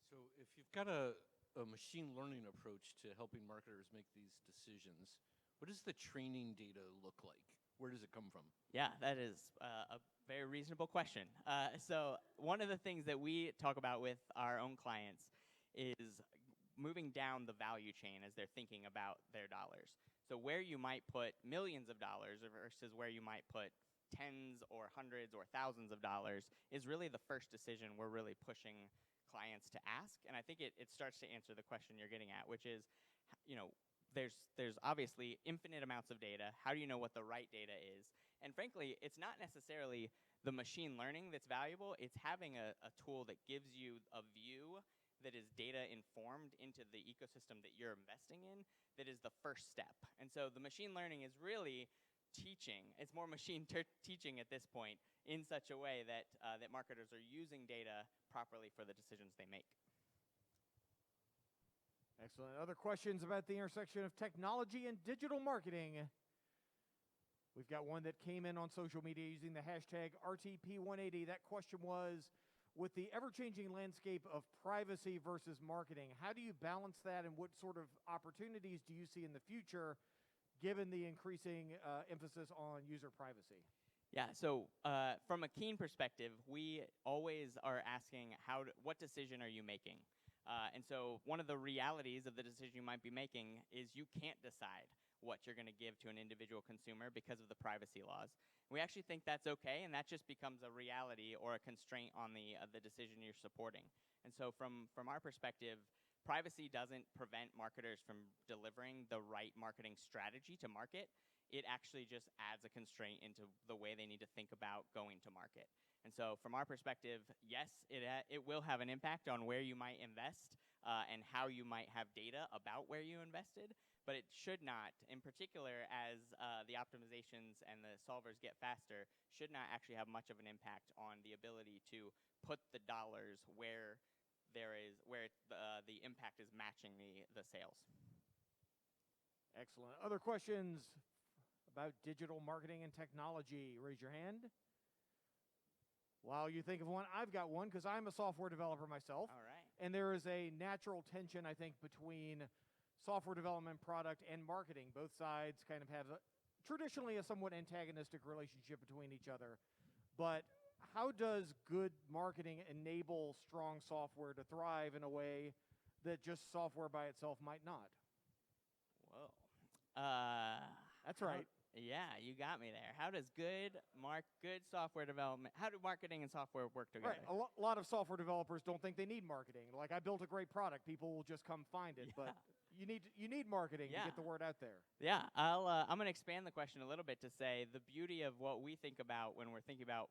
S10: So if you've got a machine learning approach to helping marketers make these decisions, what does the training data look like? Where does it come from?
S11: Yeah, that is a very reasonable question. So one of the things that we talk about with our own clients is moving down the value chain as they're thinking about their dollars. So where you might put millions of dollars versus where you might put tens or hundreds or thousands of dollars is really the first decision we're really pushing clients to ask. And I think it starts to answer the question you're getting at, which is, you know, there's obviously infinite amounts of data. How do you know what the right data is? And frankly, it's not necessarily the machine learning that's valuable. It's having a tool that gives you a view that is data informed into the ecosystem that you're investing in that is the first step. And so the machine learning is really teaching. It's more machine teaching at this point in such a way that, that marketers are using data properly for the decisions they make.
S3: Excellent. Other questions about the intersection of technology and digital marketing? We've got one that came in on social media using the hashtag RTP180. That question was, with the ever-changing landscape of privacy versus marketing, how do you balance that, and what sort of opportunities do you see in the future given the increasing emphasis on user privacy?
S11: Yeah, so from a Keen perspective, we always are asking what decision are you making? And so one of the realities of the decision you might be making is you can't decide what you're going to give to an individual consumer because of the privacy laws. We actually think that's okay, and that just becomes a reality or a constraint on the decision you're supporting. And so from our perspective, privacy doesn't prevent marketers from delivering the right marketing strategy to market. It actually just adds a constraint into the way they need to think about going to market. And so from our perspective, yes, it will have an impact on where you might invest and how you might have data about where you invested, but it should not, in particular as the optimizations and the solvers get faster, should not actually have much of an impact on the ability to put the dollars where the impact is matching the sales.
S3: Excellent. Other questions about digital marketing and technology? Raise your hand. While you think of one, I've got one because I'm a software developer myself.
S11: All right.
S3: And there is a natural tension, I think, between software development, product, and marketing. Both sides kind of have traditionally a somewhat antagonistic relationship between each other. But how does good marketing enable strong software to thrive in a way that just software by itself might not?
S11: Whoa.
S3: That's right.
S11: Yeah, you got me there. How does good software development, how do marketing and software work together?
S3: Right. A lot of software developers don't think they need marketing. Like, I built a great product, people will just come find it.
S11: Yeah.
S3: But you need marketing to get the word out there.
S11: Yeah, I'm going to expand the question a little bit to say the beauty of what we think about when we're thinking about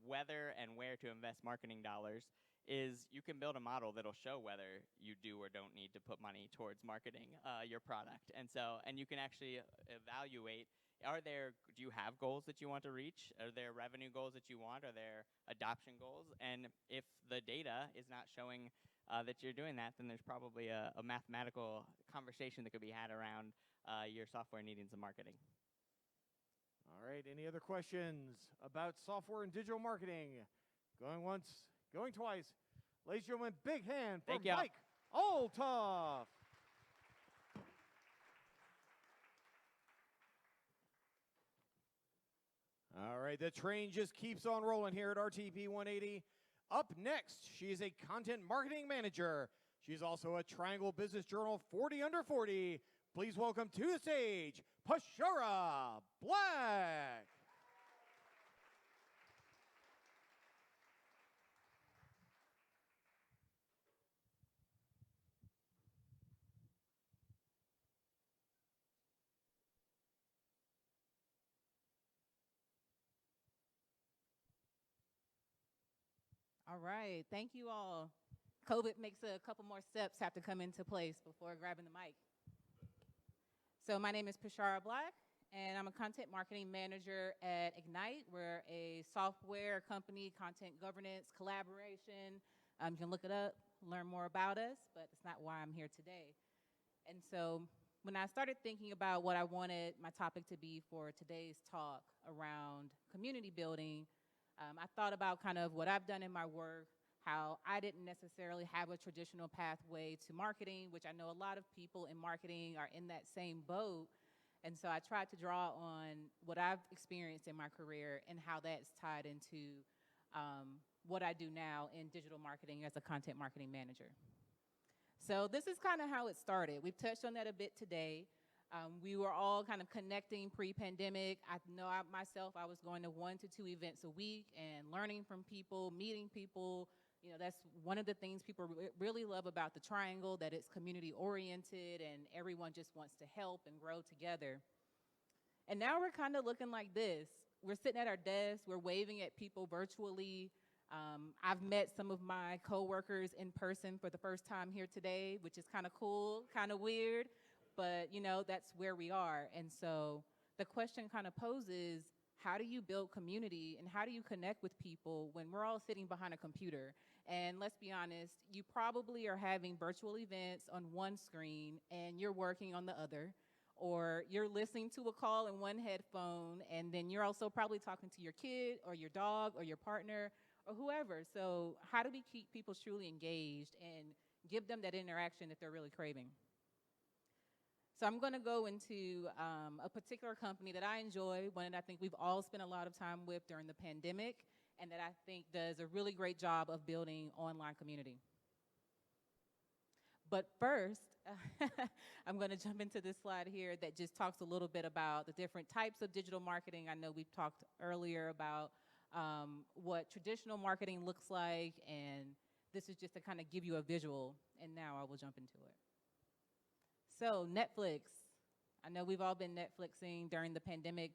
S11: whether and where to invest marketing dollars is you can build a model that'll show whether you do or don't need to put money towards marketing your product. And you can actually evaluate, do you have goals that you want to reach? Are there revenue goals that you want? Are there adoption goals? And if the data is not showing that you're doing that, then there's probably a mathematical conversation that could be had around your software needing some marketing.
S3: All right, any other questions about software and digital marketing? Going once, going twice. Ladies and gentlemen, big hand for
S11: Thank you.
S3: Mike Althoff. All right, the train just keeps on rolling here at RTP 180. Up next, she is a content marketing manager. She's also a Triangle Business Journal 40 under 40. Please welcome to the stage, Pashara Black.
S12: All right, thank you all. COVID makes a couple more steps have to come into place before grabbing the mic. So my name is Pashara Black, and I'm a content marketing manager at Egnyte. We're a software company, content governance, collaboration. You can look it up, learn more about us, but it's not why I'm here today. And so when I started thinking about what I wanted my topic to be for today's talk around community building, I thought about kind of what I've done in my work, how I didn't necessarily have a traditional pathway to marketing, which I know a lot of people in marketing are in that same boat. And so I tried to draw on what I've experienced in my career and how that's tied into what I do now in digital marketing as a content marketing manager. So this is kind of how it started. We've touched on that a bit today. We were all kind of connecting pre-pandemic. I know myself, I was going to 1 to 2 events a week and learning from people, meeting people. You know, that's one of the things people really love about the Triangle, that it's community oriented and everyone just wants to help and grow together. And now we're kind of looking like this. We're sitting at our desks, we're waving at people virtually. I've met some of my coworkers in person for the first time here today, which is kind of cool, kind of weird. But, you know, that's where we are. And so the question kind of poses, how do you build community and how do you connect with people when we're all sitting behind a computer? And let's be honest, you probably are having virtual events on one screen and you're working on the other, or you're listening to a call in one headphone and then you're also probably talking to your kid or your dog or your partner or whoever. So how do we keep people truly engaged and give them that interaction that they're really craving? So I'm going to go into a particular company that I enjoy, one that I think we've all spent a lot of time with during the pandemic, and that I think does a really great job of building online community. But first, I'm going to jump into this slide here that just talks a little bit about the different types of digital marketing. I know we've talked earlier about what traditional marketing looks like, and this is just to kind of give you a visual, and now I will jump into it. So Netflix, I know we've all been Netflixing during the pandemic.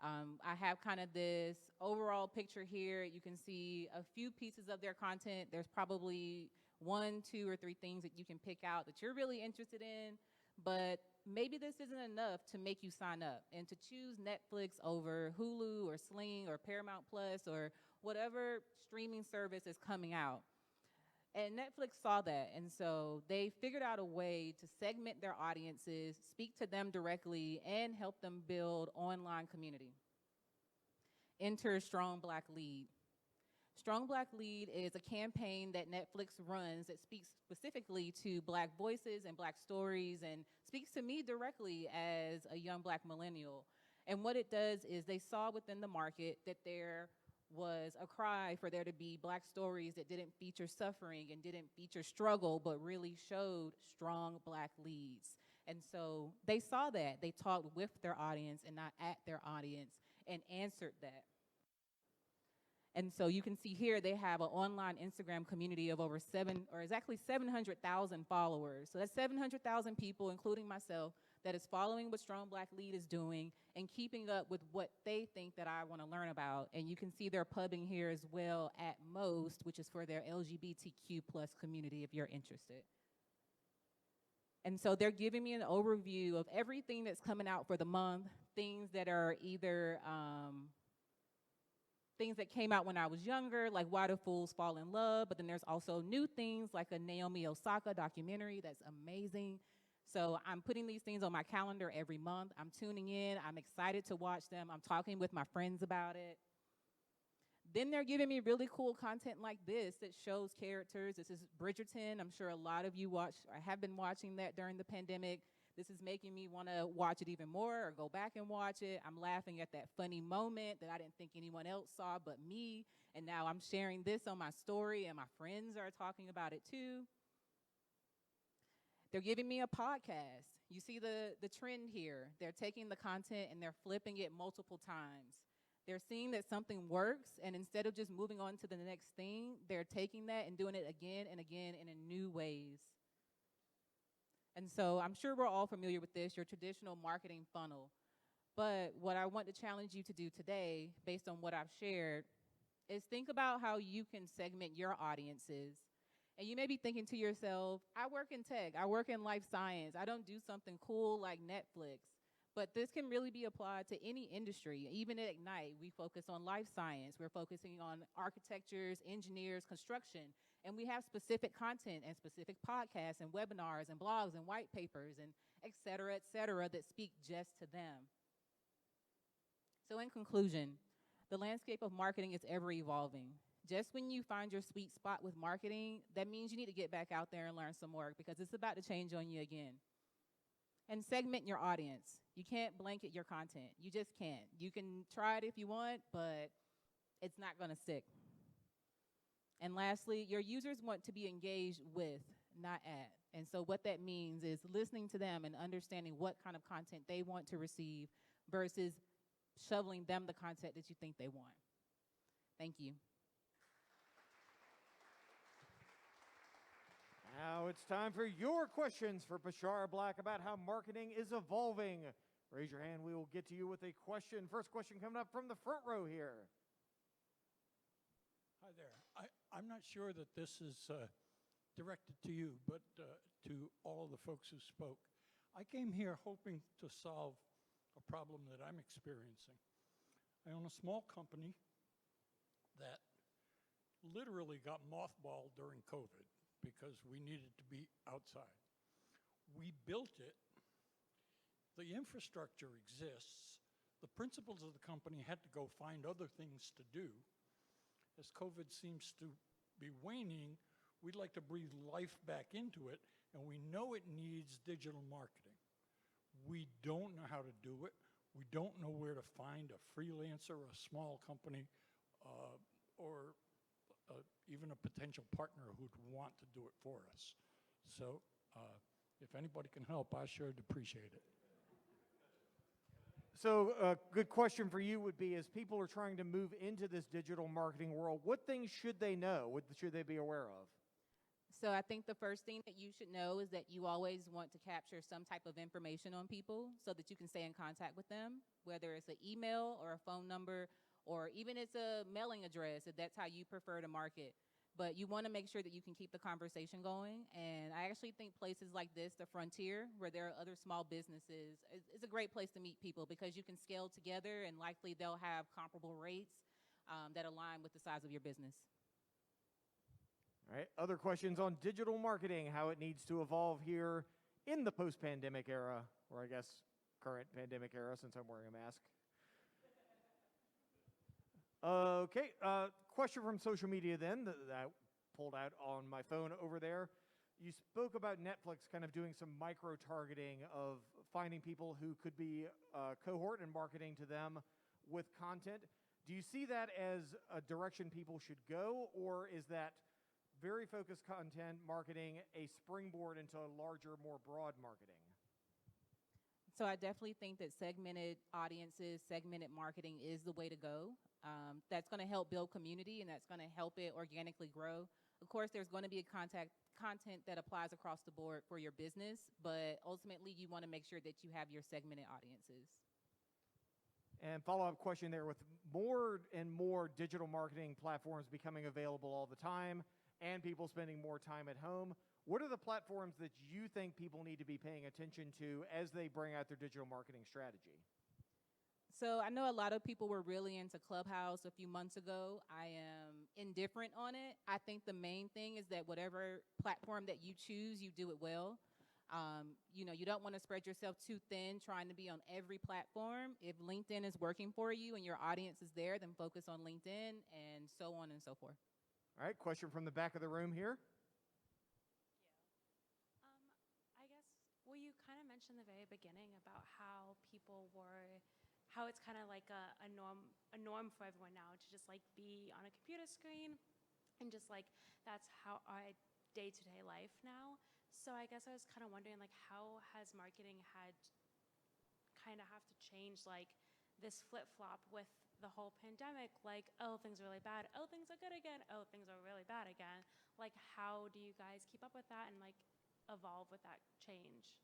S12: I have kind of this overall picture here. You can see a few pieces of their content. There's probably 1, 2, or 3 things that you can pick out that you're really interested in, but maybe this isn't enough to make you sign up and to choose Netflix over Hulu or Sling or Paramount Plus or whatever streaming service is coming out. And Netflix saw that, and so they figured out a way to segment their audiences, speak to them directly, and help them build online community. Enter Strong Black Lead. Strong Black Lead is a campaign that Netflix runs that speaks specifically to Black voices and Black stories and speaks to me directly as a young Black millennial. And what it does is they saw within the market that there was a cry for there to be Black stories that didn't feature suffering and didn't feature struggle, but really showed strong Black leads. And so they saw that. They talked with their audience and not at their audience and answered that. And so you can see here they have an online Instagram community of over 700,000 followers. So that's 700,000 people, including myself, that is following what Strong Black Lead is doing and keeping up with what they think that I want to learn about. And you can see their pubbing here as well at Most, which is for their LGBTQ plus community if you're interested. And so they're giving me an overview of everything that's coming out for the month, things that are either things that came out when I was younger, like Why Do Fools Fall in Love, but then there's also new things like a Naomi Osaka documentary that's amazing. So I'm putting these things on my calendar every month. I'm tuning in. I'm excited to watch them. I'm talking with my friends about it. Then they're giving me really cool content like this that shows characters. This is Bridgerton. I'm sure a lot of you watch or have been watching that during the pandemic. This is making me want to watch it even more or go back and watch it. I'm laughing at that funny moment that I didn't think anyone else saw but me. And now I'm sharing this on my story and my friends are talking about it too. They're giving me a podcast. You see the trend here. They're taking the content and they're flipping it multiple times. They're seeing that something works, and instead of just moving on to the next thing, they're taking that and doing it again and again and in new ways. And so I'm sure we're all familiar with this, your traditional marketing funnel. But what I want to challenge you to do today, based on what I've shared, is think about how you can segment your audiences. And you may be thinking to yourself, I work in tech, I work in life science, I don't do something cool like Netflix. But this can really be applied to any industry. Even at Egnyte, we focus on life science. We're focusing on architectures, engineers, construction. And we have specific content and specific podcasts and webinars and blogs and white papers and et cetera, that speak just to them. So in conclusion, the landscape of marketing is ever evolving. Just when you find your sweet spot with marketing, that means you need to get back out there and learn some more because it's about to change on you again. And segment your audience. You can't blanket your content. You just can't. You can try it if you want, but it's not going to stick. And lastly, your users want to be engaged with, not at. And so what that means is listening to them and understanding what kind of content they want to receive versus shoveling them the content that you think they want. Thank you.
S3: Now it's time for your questions for Pashara Black about how marketing is evolving. Raise your hand. We will get to you with a question. First question coming up from the front row here.
S13: Hi there. I'm not sure that this is directed to you, but to all the folks who spoke. I came here hoping to solve a problem that I'm experiencing. I own a small company that literally got mothballed during COVID because we needed to be outside. We built it. The infrastructure exists. The principals of the company had to go find other things to do. As COVID seems to be waning, we'd like to breathe life back into it, and we know it needs digital marketing. We don't know how to do it. We don't know where to find a freelancer, a small company, or even a potential partner who'd want to do it for us. So if anybody can help, I sure would appreciate it.
S3: So a good question for you would be, as people are trying to move into this digital marketing world, what things should they know? What should they be aware of?
S12: So I think the first thing that you should know is that you always want to capture some type of information on people so that you can stay in contact with them, whether it's an email or a phone number, or even it's a mailing address, if that's how you prefer to market. But you want to make sure that you can keep the conversation going. And I actually think places like this, the Frontier, where there are other small businesses, is a great place to meet people because you can scale together and likely they'll have comparable rates that align with the size of your business.
S3: All right, other questions on digital marketing, how it needs to evolve here in the post-pandemic era, or I guess current pandemic era since I'm wearing a mask. Okay, question from social media then that I pulled out on my phone over there. You spoke about Netflix kind of doing some micro-targeting of finding people who could be a cohort and marketing to them with content. Do you see that as a direction people should go, or is that very focused content marketing a springboard into larger, more broad marketing?
S12: So I definitely think that segmented audiences, segmented marketing is the way to go. That's going to help build community and that's going to help it organically grow. Of course, there's going to be content that applies across the board for your business, but ultimately you want to make sure that you have your segmented audiences.
S3: And follow-up question there, with more and more digital marketing platforms becoming available all the time and people spending more time at home, what are the platforms that you think people need to be paying attention to as they bring out their digital marketing strategy?
S12: So I know a lot of people were really into Clubhouse a few months ago. I am indifferent on it. I think the main thing is that whatever platform that you choose, you do it well. You don't want to spread yourself too thin trying to be on every platform. If LinkedIn is working for you and your audience is there, then focus on LinkedIn, and so on and so forth.
S3: All right, question from the back of the room here.
S14: I guess, well, you kind of mentioned in the very beginning about how how it's kind of like a norm for everyone now to just like be on a computer screen, and just like that's how our day-to-day life now. So I guess I was kind of wondering, like, how has marketing had kind of have to change like this flip-flop with the whole pandemic? Like, oh, things are really bad. Oh, things are good again. Oh, things are really bad again. Like, how do you guys keep up with that and like evolve with that change?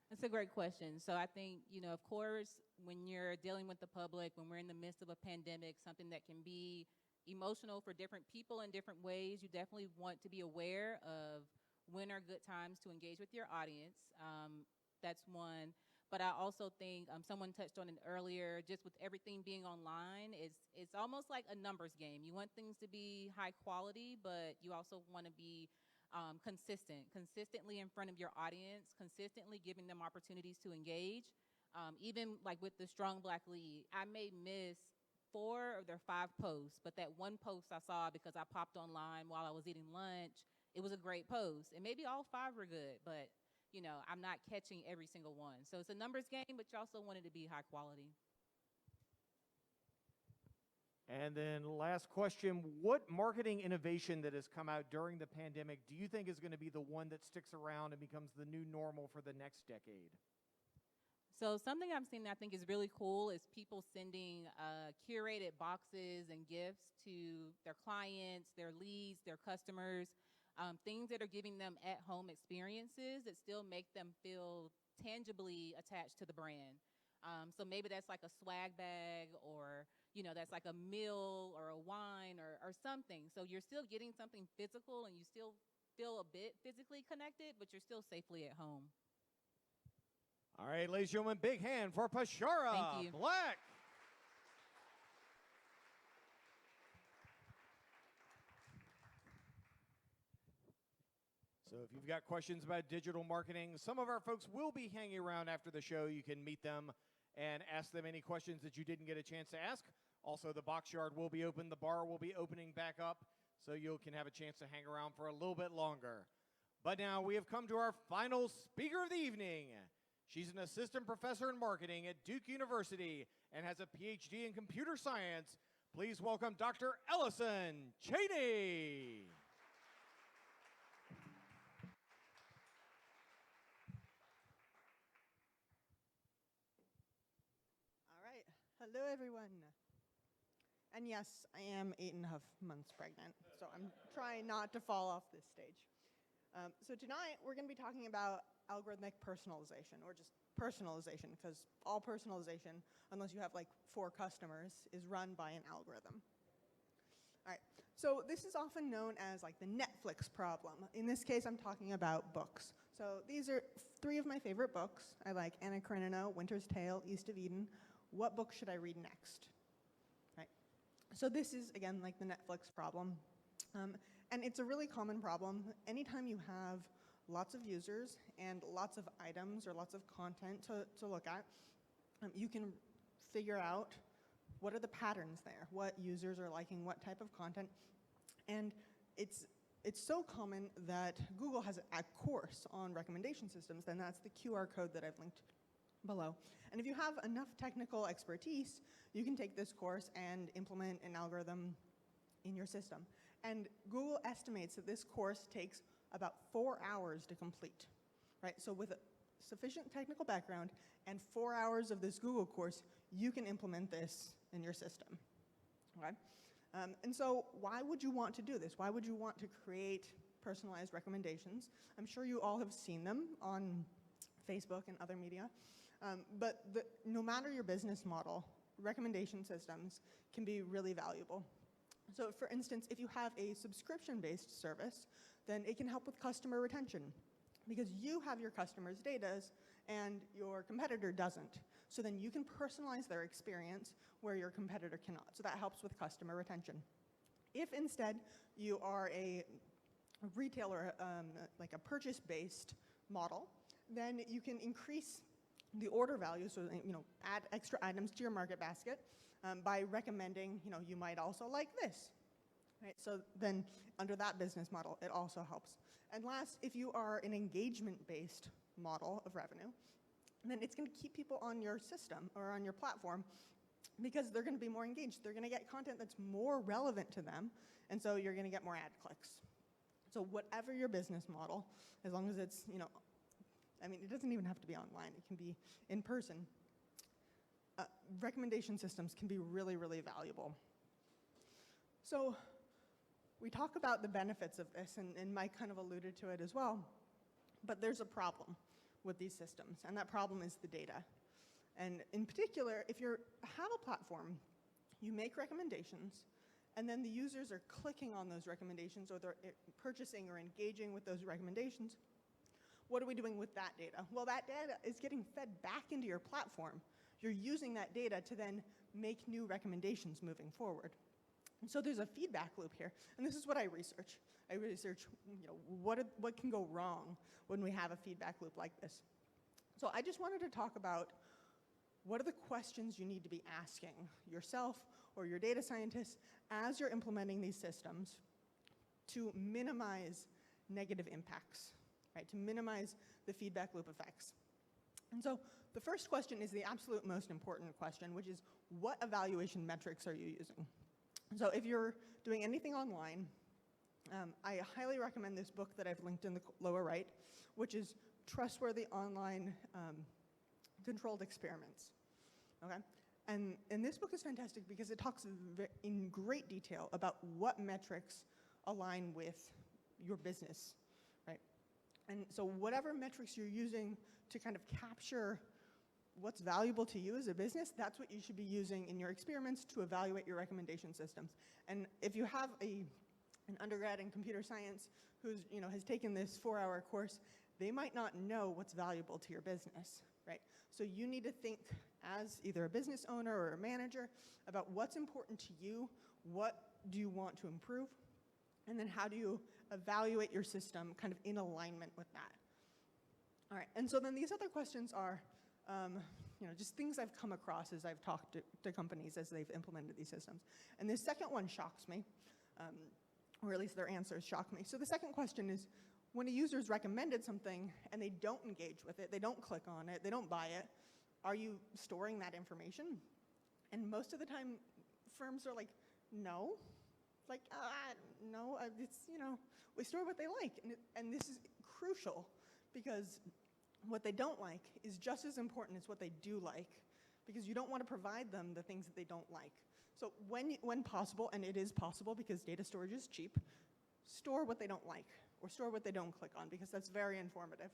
S12: That's a great question. So I think, of course, when you're dealing with the public, when we're in the midst of a pandemic, something that can be emotional for different people in different ways, you definitely want to be aware of when are good times to engage with your audience. That's one. But I also think someone touched on it earlier, just with everything being online, it's almost like a numbers game. You want things to be high quality, but you also want to be consistently in front of your audience, consistently giving them opportunities to engage. Even like with the Strong Black Lead, I may miss 4 of their 5 posts, but that one post I saw because I popped online while I was eating lunch, it was a great post. And maybe all 5 were good, but I'm not catching every single one. So it's a numbers game, but you also want it to be high quality.
S3: And then last question, what marketing innovation that has come out during the pandemic do you think is going to be the one that sticks around and becomes the new normal for the next decade?
S12: So something I've seen that I think is really cool is people sending curated boxes and gifts to their clients, their leads, their customers, things that are giving them at-home experiences that still make them feel tangibly attached to the brand. So maybe that's like a swag bag, or that's like a meal or a wine or something. So you're still getting something physical and you still feel a bit physically connected, but you're still safely at home.
S3: All right, ladies and gentlemen, big hand for Pashara.
S12: Thank you.
S3: Black. So if you've got questions about digital marketing, some of our folks will be hanging around after the show. You can meet them and ask them any questions that you didn't get a chance to ask. Also, the box yard will be open. The bar will be opening back up, so you can have a chance to hang around for a little bit longer. But now we have come to our final speaker of the evening. She's an assistant professor in marketing at Duke University and has a PhD in computer science. Please welcome Dr. Allison Chaney.
S15: Hello, everyone. And yes, I am 8.5 months pregnant, so I'm trying not to fall off this stage. So tonight, we're going to be talking about algorithmic personalization, or just personalization, because all personalization, unless you have like 4 customers, is run by an algorithm. All right, so this is often known as like the Netflix problem. In this case, I'm talking about books. So these are 3 of my favorite books. I like Anna Karenina, Winter's Tale, East of Eden. What book should I read next? Right. So this is, again, like the Netflix problem. And it's a really common problem. Anytime you have lots of users and lots of items or lots of content to look at, you can figure out what are the patterns there, what users are liking, what type of content. And it's so common that Google has a course on recommendation systems, and that's the QR code that I've linked below. And if you have enough technical expertise, you can take this course and implement an algorithm in your system. And Google estimates that this course takes about 4 hours to complete, right? So with a sufficient technical background and 4 hours of this Google course, you can implement this in your system, okay? And so why would you want to do this? Why would you want to create personalized recommendations? I'm sure you all have seen them on Facebook and other media. But no matter your business model, recommendation systems can be really valuable. So for instance, if you have a subscription-based service, then it can help with customer retention because you have your customers' data and your competitor doesn't. So then you can personalize their experience where your competitor cannot. So that helps with customer retention. If instead you are a retailer, like a purchase-based model, then you can increase the order value, so add extra items to your market basket by recommending, you might also like this. Right? So then under that business model, it also helps. And last, if you are an engagement-based model of revenue, then it's going to keep people on your system or on your platform because they're going to be more engaged. They're going to get content that's more relevant to them, and so you're going to get more ad clicks. So whatever your business model, as long as it's, it doesn't even have to be online. It can be in person. Recommendation systems can be really, really valuable. So we talk about the benefits of this, and Mike kind of alluded to it as well, but there's a problem with these systems, and that problem is the data. And in particular, if you have a platform, you make recommendations, and then the users are clicking on those recommendations, or they're purchasing or engaging with those recommendations, what are we doing with that data? Well, that data is getting fed back into your platform. You're using that data to then make new recommendations moving forward. And so there's a feedback loop here, and this is what I research. I research, what can go wrong when we have a feedback loop like this. So I just wanted to talk about what are the questions you need to be asking yourself or your data scientists as you're implementing these systems to minimize negative impacts, right? To minimize the feedback loop effects. And so the first question is the absolute most important question, which is what evaluation metrics are you using? So if you're doing anything online, I highly recommend this book that I've linked in the lower right, which is Trustworthy Online Controlled Experiments. Okay? And this book is fantastic because it talks in great detail about what metrics align with your business, right? And so whatever metrics you're using to kind of capture what's valuable to you as a business, that's what you should be using in your experiments to evaluate your recommendation systems. And if you have an undergrad in computer science who's, has taken this 4-hour course, they might not know what's valuable to your business, right? So you need to think as either a business owner or a manager about what's important to you, what do you want to improve, and then how do you evaluate your system kind of in alignment with that. All right, and so then these other questions are just things I've come across as I've talked to companies as they've implemented these systems. And this second one shocks me, or at least their answers shock me. So the second question is, when a user's recommended something and they don't engage with it, they don't click on it, they don't buy it, are you storing that information? And most of the time, firms are like, no. Like, no, we store what they like. And this is crucial because what they don't like is just as important as what they do like, because you don't want to provide them the things that they don't like. So when possible, and it is possible because data storage is cheap, store what they don't like, or store what they don't click on, because that's very informative.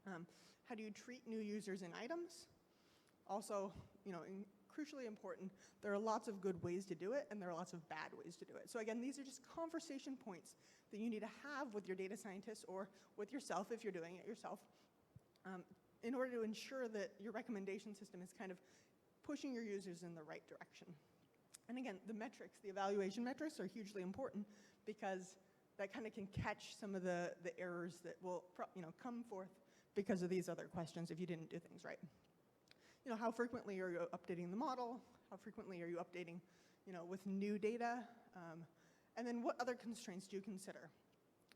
S15: How do you treat new users in items? Also, crucially important, there are lots of good ways to do it, and there are lots of bad ways to do it. So again, these are just conversation points that you need to have with your data scientists or with yourself if you're doing it yourself, in order to ensure that your recommendation system is kind of pushing your users in the right direction. And again, the metrics, the evaluation metrics are hugely important because that kind of can catch some of the errors that will come forth because of these other questions if you didn't do things right. How frequently are you updating the model? How frequently are you updating, with new data? And then what other constraints do you consider?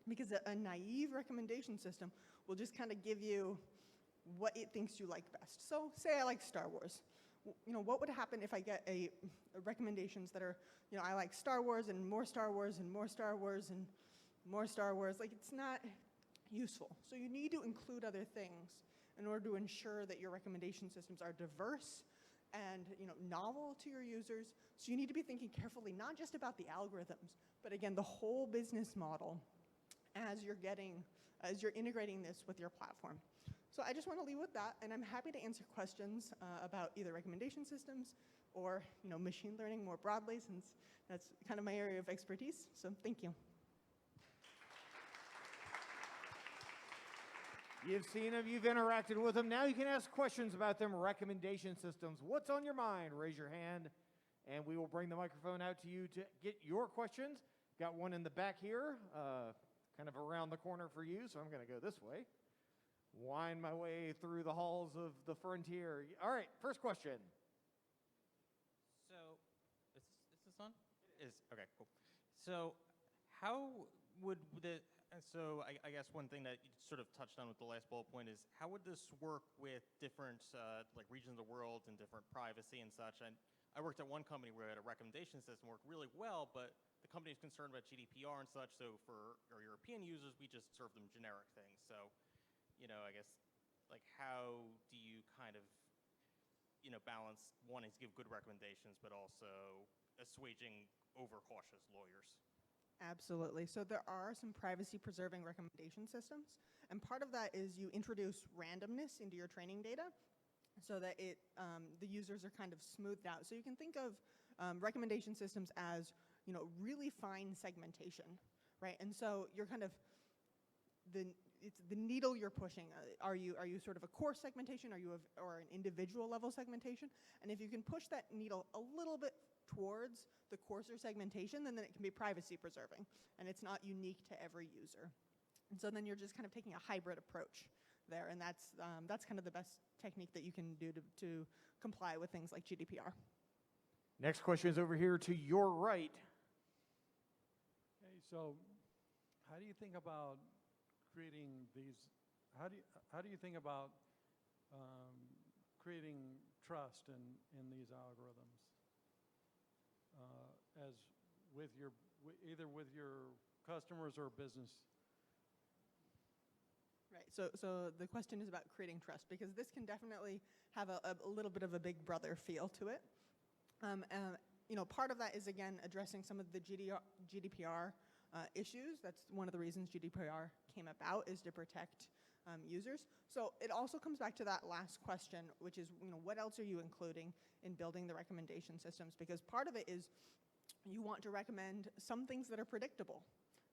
S15: Because a naive recommendation system will just kind of give you what it thinks you like best. So say I like Star Wars. What would happen if I get recommendations that are, I like Star Wars and more Star Wars and more Star Wars and more Star Wars? Like, it's not useful. So you need to include other things in order to ensure that your recommendation systems are diverse and novel to your users. So you need to be thinking carefully, not just about the algorithms, but again, the whole business model as you're integrating this with your platform. So I just want to leave with that, and I'm happy to answer questions about either recommendation systems or machine learning more broadly, since that's kind of my area of expertise. So thank you.
S3: You've seen them, you've interacted with them. Now you can ask questions about them recommendation systems. What's on your mind? Raise your hand, and we will bring the microphone out to you to get your questions. Got one in the back here, kind of around the corner for you, so I'm going to go this way. wind my way through the halls of the frontier. All right, first question.
S16: So, is this on? Is okay, cool. So, how would the I guess one thing that you sort of touched on with the last bullet point is how would this work with different like regions of the world and different privacy and such? And I worked at one company where a recommendation system worked really well, but the company is concerned about GDPR and such. So for our European users, we just serve them generic things. So, I guess like how do you kind of balance wanting to give good recommendations, but also assuaging overcautious lawyers?
S15: Absolutely. So there are some privacy-preserving recommendation systems, and part of that is you introduce randomness into your training data so that the users are kind of smoothed out. So you can think of recommendation systems as really fine segmentation, right? And so you're kind of it's the needle you're pushing. Are you sort of a coarse segmentation? Or an individual level segmentation? And if you can push that needle a little bit towards the coarser segmentation, then it can be privacy preserving, and it's not unique to every user. And so then you're just kind of taking a hybrid approach there, and that's kind of the best technique that you can do to comply with things like GDPR.
S3: Next question is over here to your right.
S13: Okay, so how do you think about creating these? How do you think about creating trust in these algorithms? As with either with your customers or business.
S15: Right. So the question is about creating trust, because this can definitely have a little bit of a big brother feel to it. Part of that is, again, addressing some of the GDPR issues. That's one of the reasons GDPR came about, is to protect users. So it also comes back to that last question, which is, what else are you including in building the recommendation systems? Because part of it is you want to recommend some things that are predictable,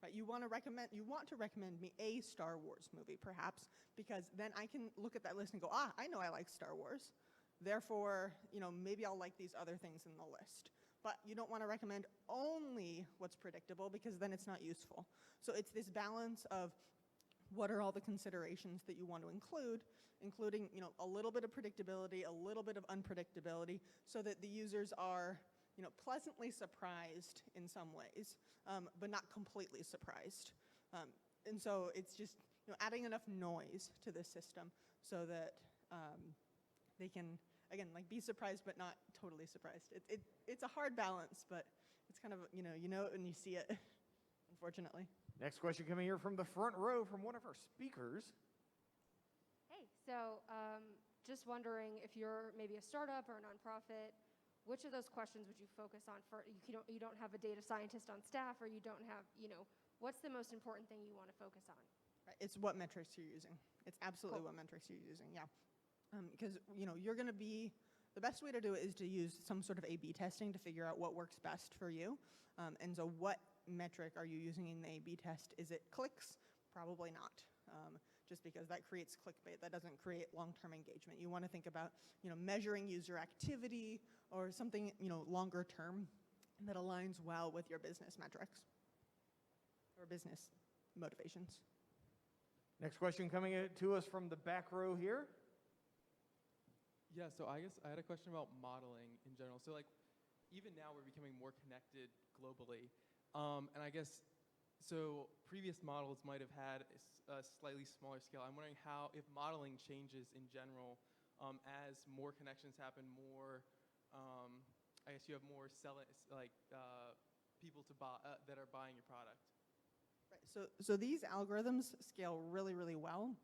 S15: right? You want to recommend me a Star Wars movie, perhaps, because then I can look at that list and go, I know I like Star Wars. Therefore, maybe I'll like these other things in the list. But you don't want to recommend only what's predictable, because then it's not useful. So it's this balance of what are all the considerations that you want to include, including a little bit of predictability, a little bit of unpredictability, so that the users are pleasantly surprised in some ways, but not completely surprised. And so it's just adding enough noise to the system so that they can, again, be surprised but not totally surprised. It's a hard balance, but it's kind of, you know it when you see it, unfortunately.
S3: Next question coming here from the front row from one of our speakers.
S17: Hey, so just wondering, if you're maybe a startup or a nonprofit, which of those questions would you focus on for? You don't have a data scientist on staff, or you don't have, what's the most important thing you want to focus on?
S15: Right. It's what metrics you're using. It's absolutely what metrics you're using, yeah. Because, you're going to be, the best way to do it is to use some sort of A/B testing to figure out what works best for you. And so what metric are you using in the A/B test? Is it clicks? Probably not. Just because that creates clickbait. That doesn't create long-term engagement. You want to think about, measuring user activity or something, longer term that aligns well with your business metrics or business motivations.
S3: Next question coming to us from the back row here.
S18: Yeah, so I guess I had a question about modeling in general. So even now we're becoming more connected globally. And I guess, so previous models might have had a slightly smaller scale. I'm wondering if modeling changes in general as more connections happen, more, I guess you have more people to buy, that are buying your product.
S15: Right. So these algorithms scale really, really well.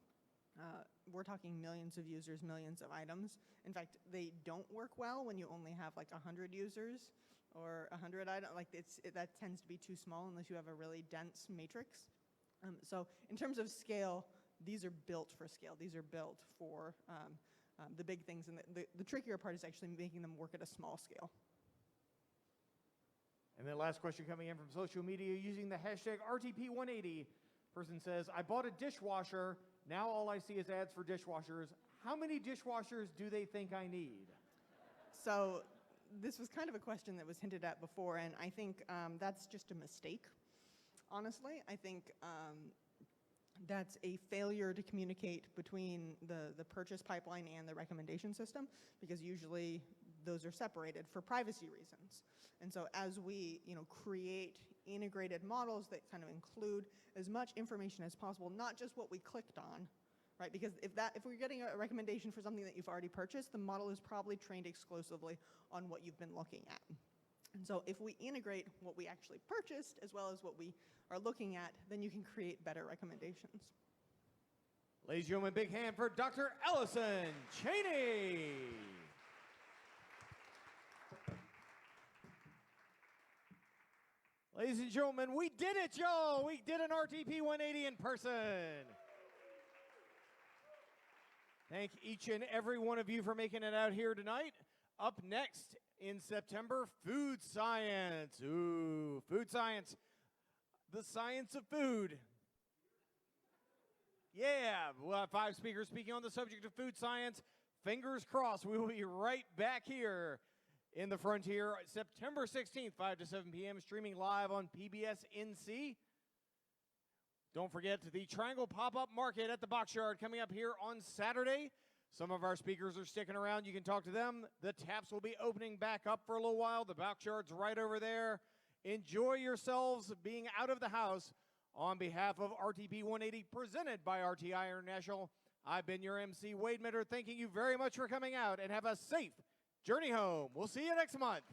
S15: We're talking millions of users, millions of items. In fact, they don't work well when you only have 100 users or 100 items. That tends to be too small unless you have a really dense matrix. So in terms of scale, these are built for scale. These are built for the big things. And the trickier part is actually making them work at a small scale.
S3: And then last question coming in from social media using the hashtag RTP180. Person says, I bought a dishwasher. Now all I see is ads for dishwashers. How many dishwashers do they think I need?
S15: So this was kind of a question that was hinted at before, and I think that's just a mistake, honestly. I think that's a failure to communicate between the purchase pipeline and the recommendation system, because usually those are separated for privacy reasons. And so as we create integrated models that kind of include as much information as possible, not just what we clicked on, right? Because if we're getting a recommendation for something that you've already purchased, the model is probably trained exclusively on what you've been looking at. And so if we integrate what we actually purchased as well as what we are looking at, then you can create better recommendations.
S3: Ladies and gentlemen, big hand for Dr. Allison Chaney. Ladies and gentlemen, we did it, y'all. We did an RTP 180 in person. Thank each and every one of you for making it out here tonight. Up next in September, food science. Ooh, food science. The science of food. Yeah, we'll have 5 speakers speaking on the subject of food science. Fingers crossed, we will be right back here in the Frontier, September 16th, 5 to 7 p.m., streaming live on PBS NC. Don't forget the Triangle Pop-Up Market at the Box Yard coming up here on Saturday. Some of our speakers are sticking around. You can talk to them. The taps will be opening back up for a little while. The Box Yard's right over there. Enjoy yourselves being out of the house. On behalf of RTP 180, presented by RTI International, I've been your MC, Wade Mitter, thanking you very much for coming out, and have a safe journey home. We'll see you next month.